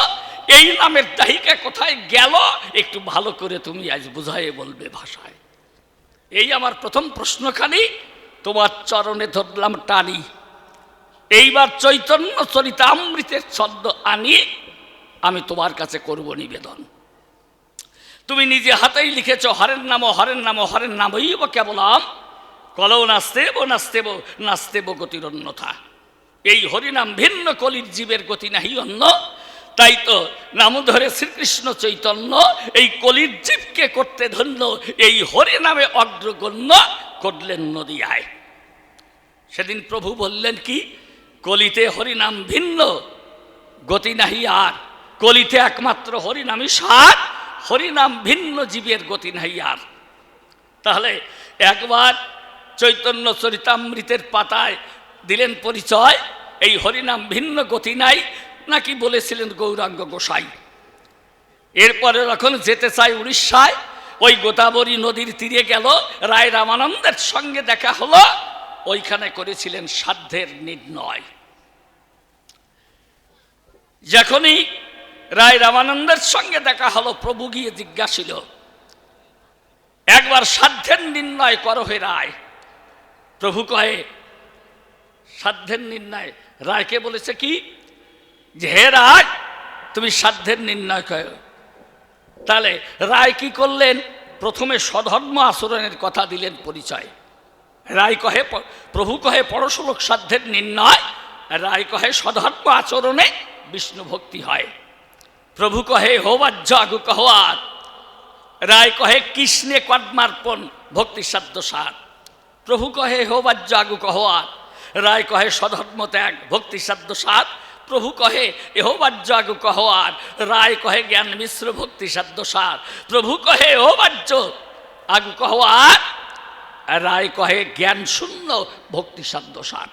Speaker 4: এই নামের দাহিকা কোথায় গেল? একটু ভালো করে তুমি আজ বুঝাই বলবে ভাষায়। এই আমার প্রথম প্রশ্নখানি তোমার চরণে ধরলাম টানি। এইবার চৈতন্য চরিতামৃতের ছন্দ আনি আমি তোমার কাছে করব নিবেদন। তুমি নিজে হাতেই লিখেছ, হরের নাম হরের নাম হরের নাম হইব কেবলাম, কলৌ নাস্তেব নাস্তেব নাস্তেব গতির অন্যথা। এই হরিনাম ভিন্ন, কলির জীবের গতি নাহি অন্য। তাই তো নাম ধরে শ্রীকৃষ্ণ চৈতন্য এই কলির জীবকে করতে ধন্য, এই হরি নামে অগ্রগণ্য করলেন নদিয়ায়। সেদিন প্রভু বললেন কি, কলিতে হরিনাম ভিন্ন, গতি নাহি আর। কলিতে একমাত্র হরিনামই সার, হরিনাম ভিন্ন, জীবের গতি নাহি আর। তাহলে একবার চৈতন্য চরিতামৃতের পাতায় দিলেন পরিচয়, এই হরিনাম ভিন্ন, গতি নাই, নাকি বলেছিলেন গৌরাঙ্গ গোসাই। এরপরে যখন যেতে চাই উড়িষ্যায়, ওই গোদাবরী নদীর তীরে গেল, রায় রামানন্দের সঙ্গে দেখা হলো, ওইখানে করেছিলেন সাধ্যের নির্ণয়। যখনই রায় রামানন্দের সঙ্গে দেখা হলো, প্রভু গিয়ে জিজ্ঞাসিল, একবার সাধ্যের নির্ণয় করো হে রায়। প্রভু কহে, সাধ্যের নির্ণয়? রায়কে বলেছে কি, যে হে রায় তুমি সাধ্যের নির্ণয় করো। তাহলে রায় কি করলেন? প্রথমে স্বধর্ম আচরণের কথা দিলেন পরিচয়। রায় কহে, প্রভু কহে পরশোলক সাধ্যের নির্ণয়, রায় কহে স্বধর্ম আচরণে বিষ্ণু ভক্তি হয়। প্রভু কহে হোবাজ্য আগু কহার, রায় কহে কৃষ্ণে কর্মার্পণ ভক্তি সাধ্য সার। প্রভু কহে হোবাজ্য আগু কহার, রায় কহে স্বধর্ম ত্যাগ ভক্তি সাধ্য সার। প্রভু কহে এহোবাজ্য আগু কহার, রায় কহে জ্ঞান মিশ্র ভক্তি সাধ্য সার। প্রভু কহে এহোবাজ্য আগু কহার, রায় কহে জ্ঞান শূন্য ভক্তি সাধ্য সার।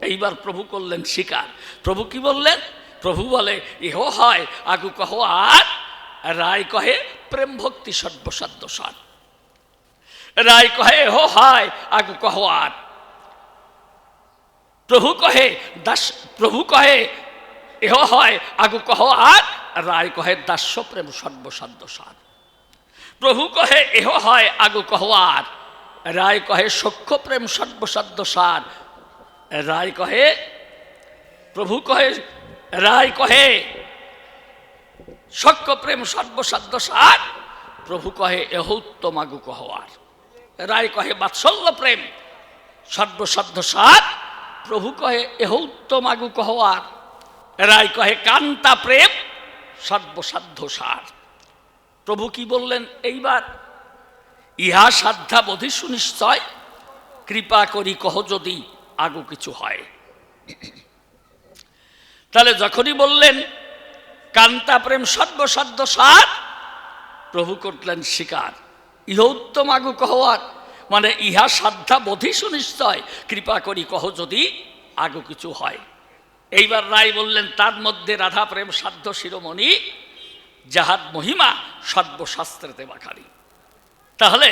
Speaker 4: এইবার প্রভু করলেন স্বীকার। প্রভু কি বললেন? প্রভু বলে ইহ হয় আগু কহ আর, রায় কহে প্রেম ভক্তি সর্বসাধ্য সার। রায় কহে এহ হয় আগু কহ আর, প্রভু কহে এহ হয় আগু কহ আর, রায় কহে দাস্য প্রেম সর্বসাধ্য সার। প্রভু কহে এহ হয় আগু কহ আর, রায় কহে সখ্য প্রেম সর্বসাধ্য সার। রায় কহে প্রভু কহে রায় কহে সখ্য প্রেম সর্বসাধ্য সার। প্রভু কহে এহ উত্তম আগু কহ আর, রায় কহে বাৎসল্য প্রেম সর্বসাধ্য সার। প্রভু কহে এহ উত্তম আগু কহ আর, রায় কহে কান্তা প্রেম সর্বসাধ্য সার। প্রভু কি বললেন এইবার? ইহা সাধ্যা বোধি সুনিশ্চয়, কৃপা করি কহ যদি আগু কিছু হয়। তাহলে যখনই বললেন কান্তা প্রেম সর্বসাধ্য সার, প্রভু করলেন স্বীকার। ইহ উত্তম আগু কহওয়ার মানে ইহা সাধ্যা বোধি সুনিশ্চয়, কৃপা করি কহ যদি আগু কিছু হয়। এইবার রায় বললেন তার মধ্যে রাধা প্রেম সাধ্য শিরোমণি, যাহার মহিমা সর্বশাস্ত্রেতে বাখারি। তাহলে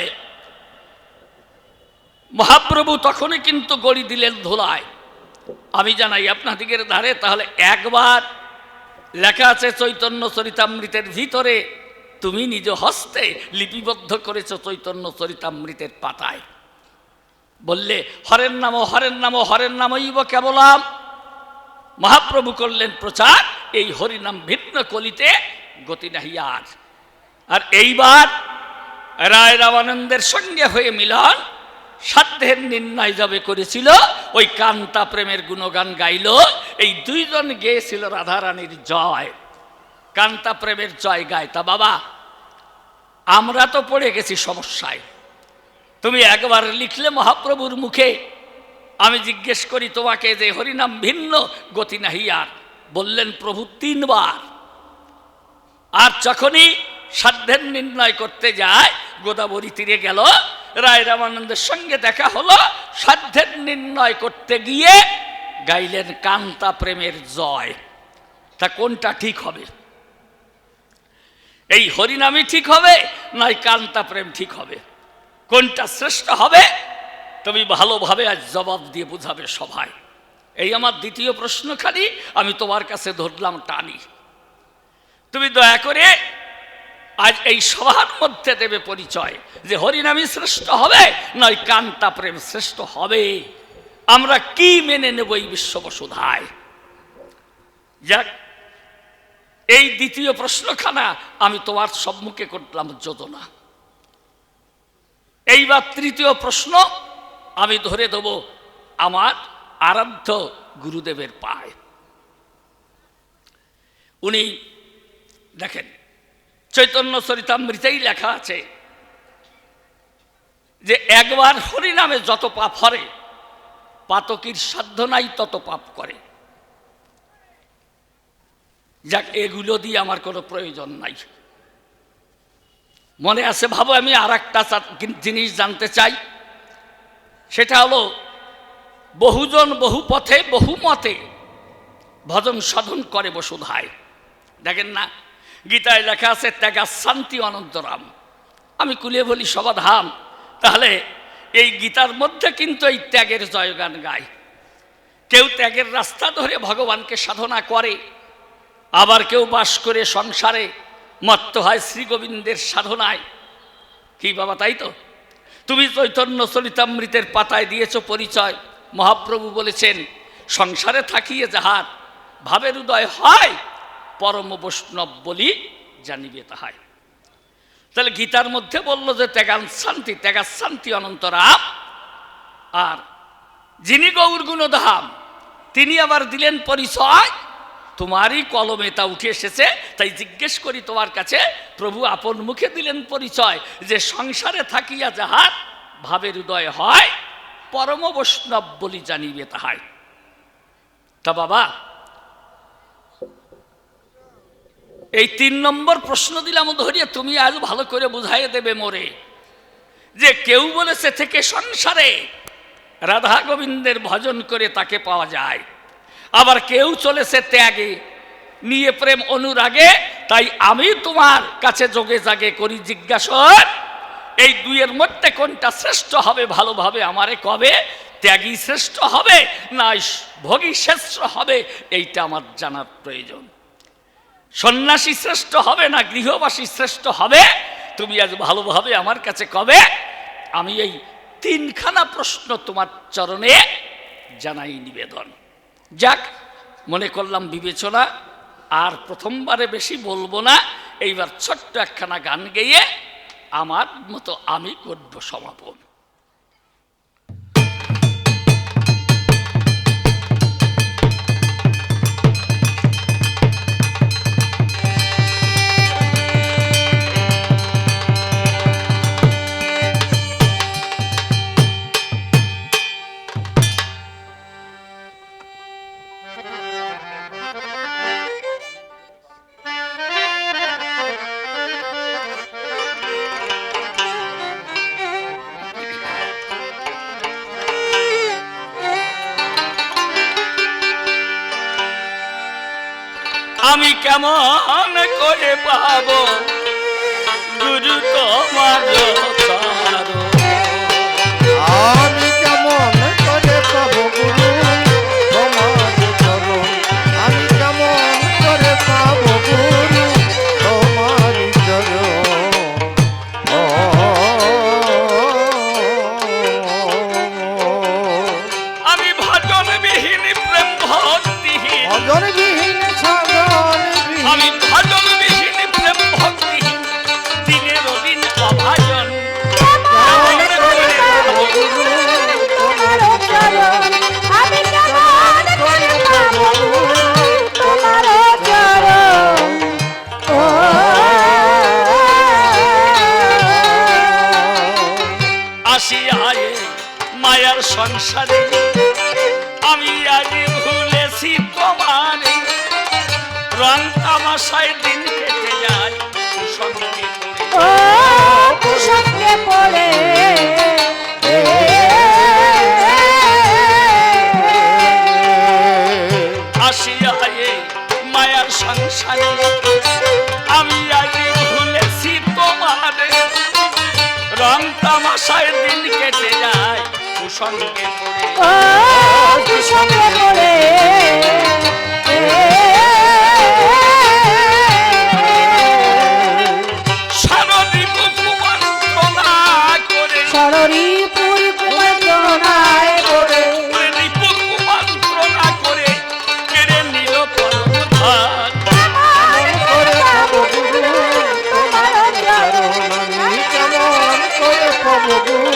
Speaker 4: মহাপ্রভু তখনই কিন্তু গড়ি দিলেন ধুলায়। আমি জানাই আপনাদিগের ধারে, তাহলে একবার লেখা আছে চৈতন্য চরিতামৃতের ভিতরে, তুমি নিজ হস্তে লিপিবদ্ধ করেছ চৈতন্য চরিতামৃতের পাতায়। বললে হরের নাম হরের নাম হরের নামইব কেবলাম। মহাপ্রভু করলেন প্রচার, এই হরিনাম ভিন্ন কলিতে গতি নাহি আর। আর এইবার রায় রামানন্দের সঙ্গে হয়ে মিলন সাধ্যের নির্ণয় যাবে করেছিল, ওই কান্তা প্রেমের গুণগান গাইল। এই দুইজন গেয়েছিল রাধারানীর জয়, কান্তা প্রেমের জয় গায়। তা বাবা, আমরা তো পড়ে গেছি সমস্যায়। তুমি একবার লিখলে মহাপ্রভুর মুখে, আমি জিজ্ঞেস করি তোমাকে যে হরিনাম ভিন্ন গতি নাহি আর, বললেন প্রভু 3 বার। আর যখনই সাধ্যের নির্ণয় করতে যায়, গোদাবরী তীরে গেল, রায় রামানন্দের সঙ্গে দেখা হলো, সাধ্যের নির্ণয় করতে গিয়ে গাইলেন কান্তা প্রেমের জয়। তা কোনটা ঠিক হবে? এই হরিনামই ঠিক হবে নয় কান্তা প্রেম ঠিক হবে? কোনটা শ্রেষ্ঠ হবে? তুমি ভালোভাবে আজ জবাব দিয়ে বুঝাবে সভায়। এই আমার দ্বিতীয় প্রশ্নখানি আমি তোমার কাছে ধরলাম টানি। তুমি দয়া করে আজ এই সভার মধ্যে দেবে পরিচয় যে হরিনামই শ্রেষ্ঠ হবে নয় কান্তা প্রেম শ্রেষ্ঠ হবে। আমরা কি মেনে নেব এই বিশ্ববসুধায়? যাক, এই দ্বিতীয় প্রশ্নখানা আমি তোমার সম্মুখে করলাম যোজনা। এইবার তৃতীয় প্রশ্ন আমি ধরে দেব আমার আরাধ্য গুরুদেবের পায়। উনি দেখেন চৈতন্য চরিতামৃতেই লেখা আছে যে একবার হরিনামে যত পাপ হরে, পাতকীর সাধ্য নাই তত পাপ করে। যাক, এগুলো দিয়ে আমার কোনো প্রয়োজন নাই। মনে আছে ভাবো, আমি আর একটা জিনিস জানতে চাই, সেটা হলো বহুজন বহু পথে বহু মতে ভজন সাধন করে বসুধায়। দেখেন না, গীতায় লেখা আছে ত্যাগা শান্তি অনন্তরাম। আমি কুলিয়ে বলি সবাধাম। তাহলে এই গীতার মধ্যে কিন্তু এই ত্যাগের জয়গান গায়। কেউ ত্যাগের রাস্তা ধরে ভগবানকে সাধনা করে, আবার কেউ বাস করে সংসারে মত্ত হয় শ্রী গোবিন্দের সাধনায়। কি বাবা, তাই তো? তুমি চৈতন্য চরিতামৃতের পাতায় দিয়েছ পরিচয়। মহাপ্রভু বলেছেন সংসারে থাকিয়ে যাহার ভাবের উদয় হয়, পরম বৈষ্ণব বলি জানিবে তাহাই। তাহলে গীতার মধ্যে বলল যে ত্যাগা শান্তি অনন্তরাম। আর যিনি গৌর গুণধাম, তিনি আবার দিলেন পরিচয়, তোমারই কলমে তা উঠে এসেছে। তাই জিজ্ঞেস করি তোমার কাছে, প্রভু আপন মুখে দিলেন পরিচয় যে সংসারে থাকিয়া যাহার ভাবের উদয় হয়, পরম বৈষ্ণব বলি জানিবে তাহাই। তা বাবা, এই 3 নম্বর প্রশ্ন দিলাম ধরিয়ে তুমি আজ ভালো করে বুঝাইয়ে দেবে মোরে যে কেউ বলেছে থেকে সংসারে রাধা গোবিন্দের ভজন করে তাকে পাওয়া যায়, আবার কেউ চলেছে ত্যাগে নিয়ে প্রেম অনুরাগে। তাই আমি তোমার কাছে যোগে জাগে করি জিজ্ঞাসা, এই দুইয়ের মধ্যে কোনটা শ্রেষ্ঠ হবে? ভালোভাবে আমারে কবে, ত্যাগী শ্রেষ্ঠ হবে না ভোগী শ্রেষ্ঠ হবে? এইটা আমার জানার প্রয়োজন। সন্ন্যাসী শ্রেষ্ঠ হবে না গৃহবাসী শ্রেষ্ঠ হবে? তুমি আজ ভালোভাবে আমার কাছে কবে। আমি এই তিনখানা প্রশ্ন তোমার চরণে জানাই নিবেদন। যাক, মনে করলাম বিবেচনা আর প্রথমবারে বেশি বলবো না, এইবার ছোট্ট একখানা গান গেয়ে আমার মতো আমি করব সমাপন। আমি কেমন করে পাবো গুরু তোমার চরণ?
Speaker 2: আমি কেমন করে পাবো গুরু তোমার চরণ? আমি কেমন করে পাবো গুরু তোমার চরণ?
Speaker 4: আমি ভজনবিহীন প্রেম ভক্তিহীন,
Speaker 2: ভজনবিহীন সাধনবিহীন,
Speaker 4: আমি ভজনবিহীন প্রেম ভক্তিহীন, দিনের দিন অভাজন।
Speaker 3: কেমন করে পাবো গুরু তোমার চরণ? আমি কেমন করে পাবো গুরু তোমার চরণ? ও
Speaker 4: আসিয়ায় মায়ার সংসারে আমি আজ ভুলেছি তোমার, রং তামাশায় দিন কেটে যায় সঙ্গে
Speaker 3: ও কুসঙ্গে পড়ে।
Speaker 4: আসিয়ায় মায়ার সংসারে আমি আজ ভুলেছি তোমার, রং তামাশায় দিন কেটে যায় কুসঙ্গে পড়ে।
Speaker 3: ও কুসঙ্গে পড়ে।
Speaker 4: সারদীপ কুমন্ত্রণা করে,
Speaker 3: ষড়রিপুর কুমন্ত্রণায় পড়ে।
Speaker 4: রিপু কুমন্ত্রণা করে কেড়ে নিল পরমধান।
Speaker 3: কেমন করে পাবো গুরু তোমার চরণ?
Speaker 2: আমি কেমন করে পাবো গুরু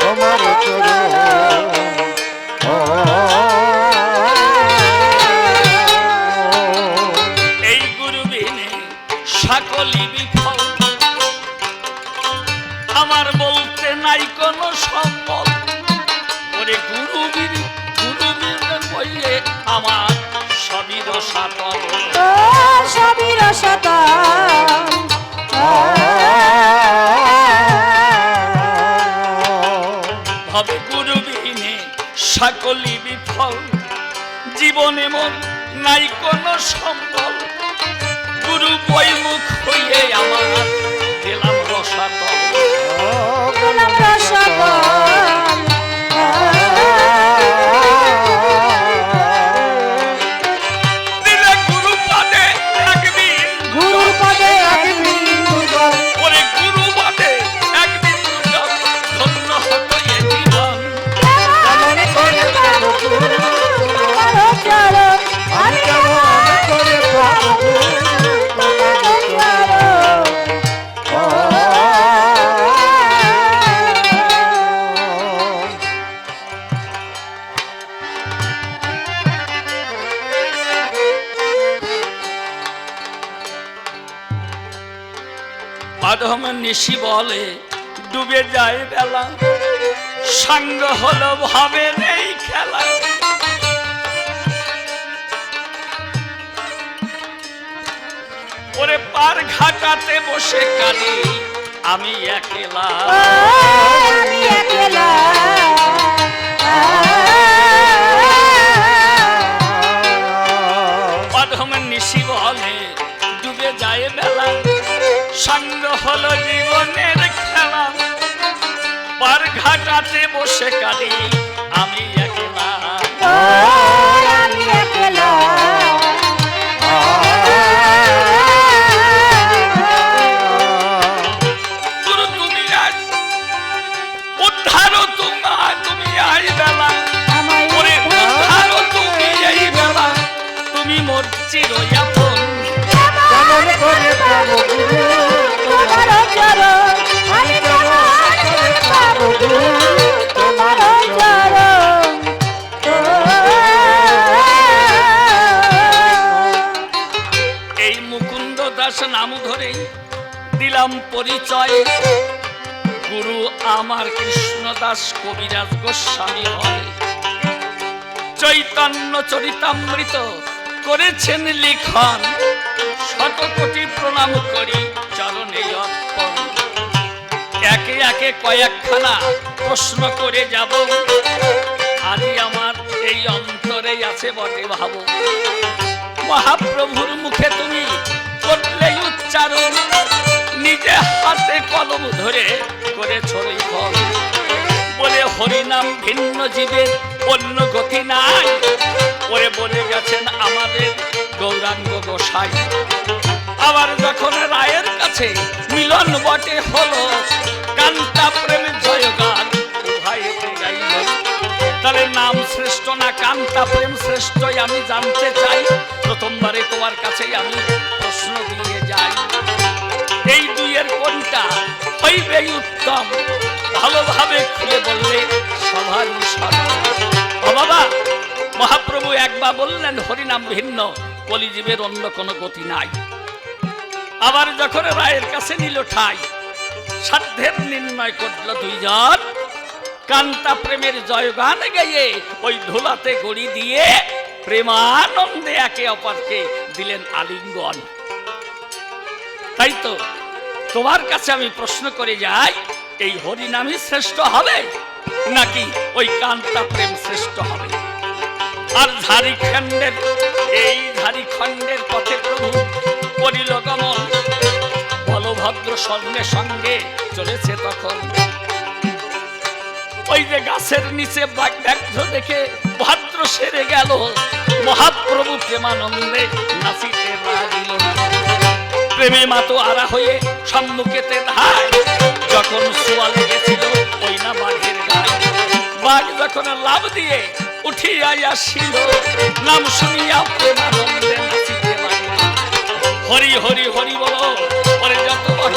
Speaker 2: তোমার চরণ?
Speaker 4: এই গুরু বিনে সকলই বিফল, আমার বলতে নাই কোনো সম্বল। ওরে গুরুবীর বইয়ে আমার সবির সাতল।
Speaker 3: ও সবির শত
Speaker 4: ভাবে গুরু বিনে সকলই বিফল, জীবনে মন নাই কোনো সম্বল। গুরু বইমুখ হইয়ে আমার দিলাম রসাতল।
Speaker 3: দিলাম রসাতল।
Speaker 4: দিলে গুরু পাদে একদিন,
Speaker 3: গুরুর পদে এক বিন্দু জল।
Speaker 4: ওরে গুরু পাদে একদিন জল, ধন্য হতো এ জীবন।
Speaker 3: কেমন করে পাবো গুরু তোমার চরণ? আমি কেমন করে পাবো গুরু তোমার চরণ?
Speaker 4: মাধব নিশি বলে ডুবে যায় বেলা, সাঙ্গ হলো ভাবে নেই খেলা। ওরে পার ঘাটাতে বসে কালি আমি একলা।
Speaker 3: আমি একলা
Speaker 4: অধমের নিশি বলে ডুবে যায় বেলা, সঙ্গ হলো জীবনের খেলা, পার ঘাটাতে বসে কাঁদি আমি একলা।
Speaker 3: আমি একলা
Speaker 4: গুরু তুমি আজ উদ্ধারো তুমি আই বেলা,
Speaker 3: আমায়
Speaker 4: ওরে উদ্ধারো তুমি এই বেলা, তুমি মোর চিরয়াপন।
Speaker 2: কেমন করে পাবো গুরু
Speaker 3: তোমার চরণ আমি কেমন করে পাবো গুরু তোমার চরণ
Speaker 4: এই মুকুন্দ দাস নাম ধরে দিলাম পরিচয়, গুরু আমার কৃষ্ণ দাস কবিরাজ গোস্বামী হয়। চৈতন্য চরিতামৃত করেছেন লিখন, শত কোটি প্রণাম করি চরণে অর্পণ। একে একে কয়েকখানা প্রশ্ন করে যাব, আজই আমার এই অন্তরে আছে বটে ভাবো। মহাপ্রভুর মুখে তুমি করলেই উচ্চারণ, নিজে হাতে কলম ধরে করেছ লিখন। বলে হরিনাম ভিন্ন জীবের অন্য গতি নাই, ওরে বলে গেছেন আমাদের গৌরাঙ্গ গোসাই। আবার যখন রায়ের কাছে মিলন বটে হলো, কান্তা প্রেম জয়গান উভয়েতে গাইল। তাহলে নাম শ্রেষ্ঠ না কান্তা প্রেম শ্রেষ্ঠ আমি জানতে চাই। প্রথমবারে তোমার কাছে আমি প্রশ্ন দিয়ে যাই, এই দুইয়ের কোনটা হইবে উত্তম? ভালোভাবে খুলে বললে সবার ও বাবা। মহাপ্রভু একবার বললেন হরিনাম ভিন্ন, কলিজীবের অন্য কোনো গতি নাই। আবার যখন রায়ের কাছে নিল ঠাই, সাধ্যের নির্ণয় করল দুইজন, কান্তা প্রেমের জয়গান গাইয়ে ওই ধুলাতে গড়ি দিয়ে প্রেমানন্দে একে অপরকে দিলেন আলিঙ্গন। তাই তো তোমার কাছে আমি প্রশ্ন করে যাই, এই হরিনামই শ্রেষ্ঠ হবে নাকি ওই কান্তা প্রেম শ্রেষ্ঠ হবে? আর ঝাড়িখণ্ডের এই ঝাড়িখণ্ডের পথে প্রভু করিল গমন, বলভদ্র সঙ্গে সঙ্গে চলেছে তখন। ওই যে গাছের নিচে ব্যাঘ্র দেখে ভদ্র সেরে গেল, মহাপ্রভু প্রেমানন্দে নাচিতে লাগিল। প্রেমে মাতো আরা হয়ে সম্মুখেতে ধায়, যখন শোয়া লেগেছিল ওই না বাঘের গায়ে। বাঘ যখন লাভ দিয়ে উঠিয়া আসিল, নাম শুনিয়া প্রেমানন্দে নাচিতে লাগিল। হরি হরি হরি বলো, পরে যত
Speaker 2: বল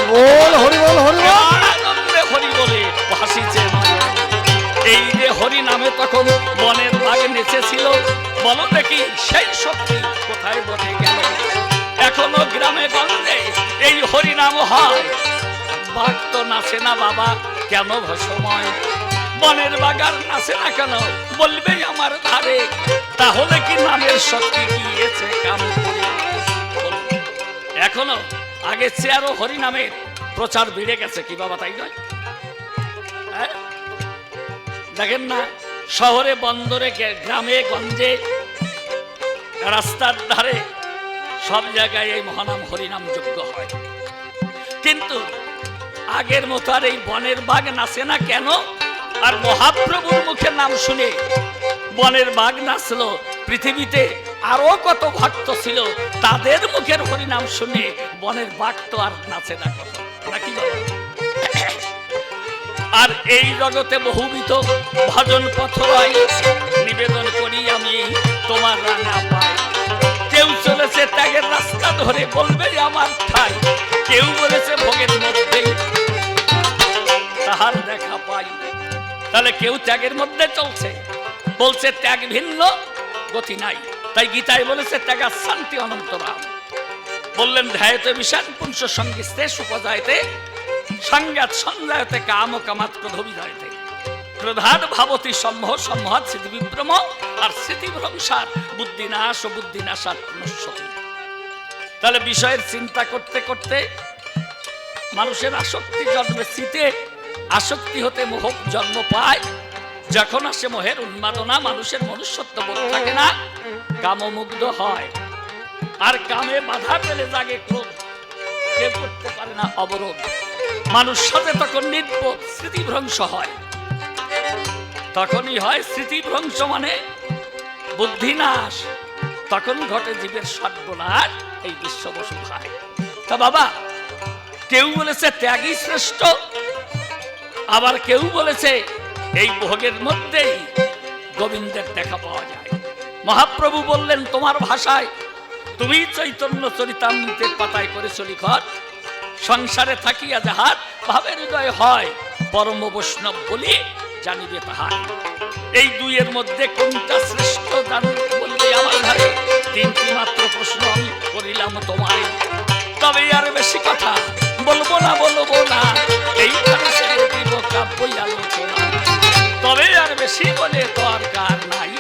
Speaker 2: হরি বল হরি বল।
Speaker 4: আনন্দে হরি বলে ভাসিছে নয়ন। এই যে হরি নামে তখন বনের বাঘ নেচেছিল, বলো দেখি সেই শক্তি কোথায় বটে গেল? এখনো গ্রামে গঞ্জে এই হরি নাম হয়, বাঘ তো নাচে না বাবা কেন ভসময়? বনের বাগার নাচে না কেন বলবেই আমার ধারে, তাহলে কি নামের শক্তি গিয়েছে কাম করে? এখনো আগে চেয়ারও হরি নামের প্রচার বেড়ে গেছে কি বাবা, তাই নয়? হ্যাঁ? দেখেন না শহরে বন্দরে গ্রামে গঞ্জে রাস্তার ধারে সব জায়গায় এই মহানাম হরিনাম যোগ্য হয়, কিন্তু আগের মতো আর এই বনের বাঘ নাচে না কেন? আর মহাপ্রভুর মুখে নাম শুনে বনের বাঘ নাচলো, পৃথিবীতে আরো কত ভক্ত ছিল তাদের মুখের হরিনাম শুনে বনের বাঘ তো আর নাচে না কত, নাকি বাবা? আর এই জগতে বহুবিধ ভজন পথ রয়, নিবেদন করি আমি তোমার রাঙা পাই। কেউ চলেছে ত্যাগের রাস্তা ধরে বলবে আমার ঠাই, কেউ বলেছে ভোগের মধ্যেই তাহার দেখা পাই। তাহলে কেউ ত্যাগের মধ্যে চলছে, বলছে ত্যাগ ভিন্ন গতি নাই। তাই গীতায় বলেছে ত্যাগা শান্তি অনন্তরাম। বললেন ধ্যায়তে বিষান পুংস সঙ্গীস্তে সুপজায়তে সংজ্ঞাত সঞ্জায়তে কাম কামাত ক্রোধবিধায়তে ক্রোধাৎ ভাবতি সম্মোহ সম্মোহাৎ স্মৃতি বিভ্রম আর স্মৃতি ভ্রংসার বুদ্ধিনাশ ও বুদ্ধিনাশাৎ নশ্যতি। তাহলে বিষয়ের চিন্তা করতে করতে মানুষের আসক্তি জন্মে স্মৃতে, আসক্তি হতে মোহ জন্ম পায়। যখন আসে মোহের উন্মাদনা, মানুষের মনুষ্যত্ব বোধ থাকে না, কামমুগ্ধ হয়। আর কামে বাধা পেলে জাগে ক্রোধ, কেউ করতে পারে না অবরোধ। মানুষ সাথে তখন নির্বোধ, স্মৃতিভ্রংশ হয়। তখনই হয় স্মৃতিভ্রংশ, মানে বুদ্ধিনাশ। তখন ঘটে জীবের সর্বনাশ, এই বিশ্ব বসু খায়। তা বাবা, কেউ বলেছে ত্যাগই শ্রেষ্ঠ, আবার কেউ বলেছে এই ভোগের মধ্যেই গোবিন্দের দেখা পাওয়া যায়। মহাপ্রভু বললেন, তোমার ভাষায় তুমি চৈতন্য চরিতামৃতের পাতায় করেছ লিখন, সংসারে থাকিয়া যাহার ভাবের হৃদয় হয়, পরম বৈষ্ণব বলি জানিবে তাহার। এই দুইয়ের মধ্যে কোনটা শ্রেষ্ঠ জানতে বললে আমার ধারে তিনটি মাত্র প্রশ্ন আমি করিলাম তোমায়। তবে আর বেশি কথা বলবো না, বলবো না, এইখানে ছেড়ে দিব কাব্যই আলোচনা। তবে আর বেশি বলে দরকার নাই,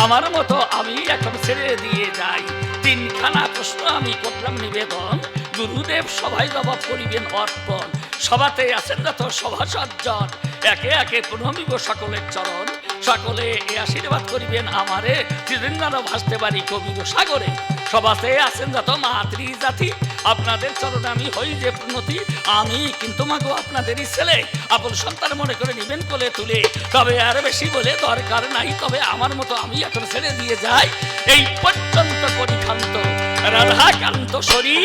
Speaker 4: আমার মতো আমি এখন ছেড়ে দিয়ে যাই। তিনখানা প্রশ্ন আমি করলাম নিবেদন, গুরুদেব সবাই জবাব করিবেন অর্পণ। সভাতে আছেন যত সভাসজ্জন, একে একে প্রণমিব সকলের চরণ। সকলে এ আশীর্বাদ করিবেন আমারে, চিরঞ্জন ভাসতে পারি কবির সাগরে। সভাতে আছেন যত মাতৃ জাতি, আপনাদের চরণে আমি হই যে প্রণতি। আমি কিন্তু মাগো আপনাদেরই ছেলে, আপন সন্তান মনে করে নিবেন কোলে তুলে। তবে আর বেশি বলে দরকার নাই, তবে আমার মতো আমি এখন ছেড়ে দিয়ে যাই। এই পর্যন্ত পরিখান্ত রাধাকান্ত শরী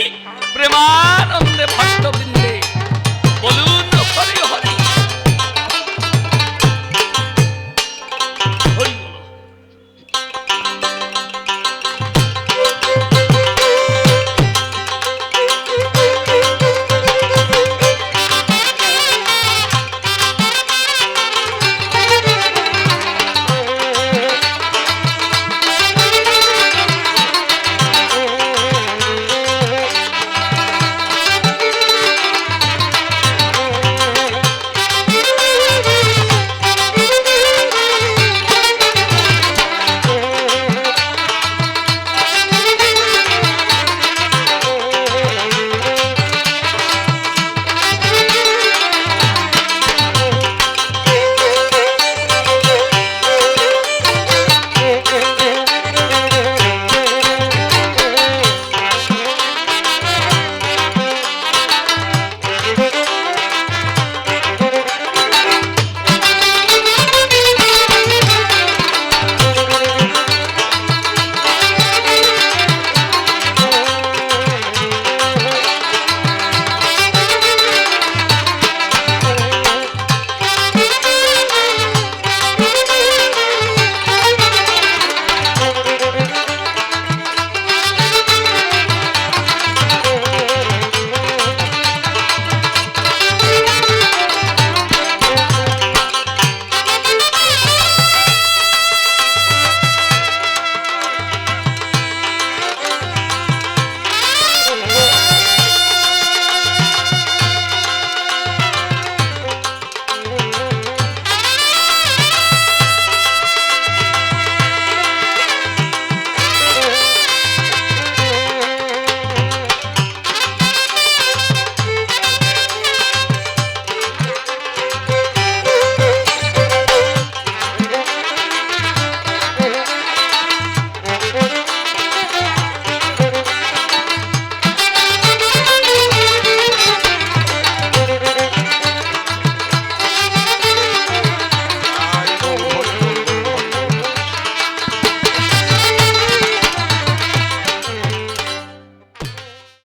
Speaker 4: প্রেমানন্দে ভক্তবৃন্দ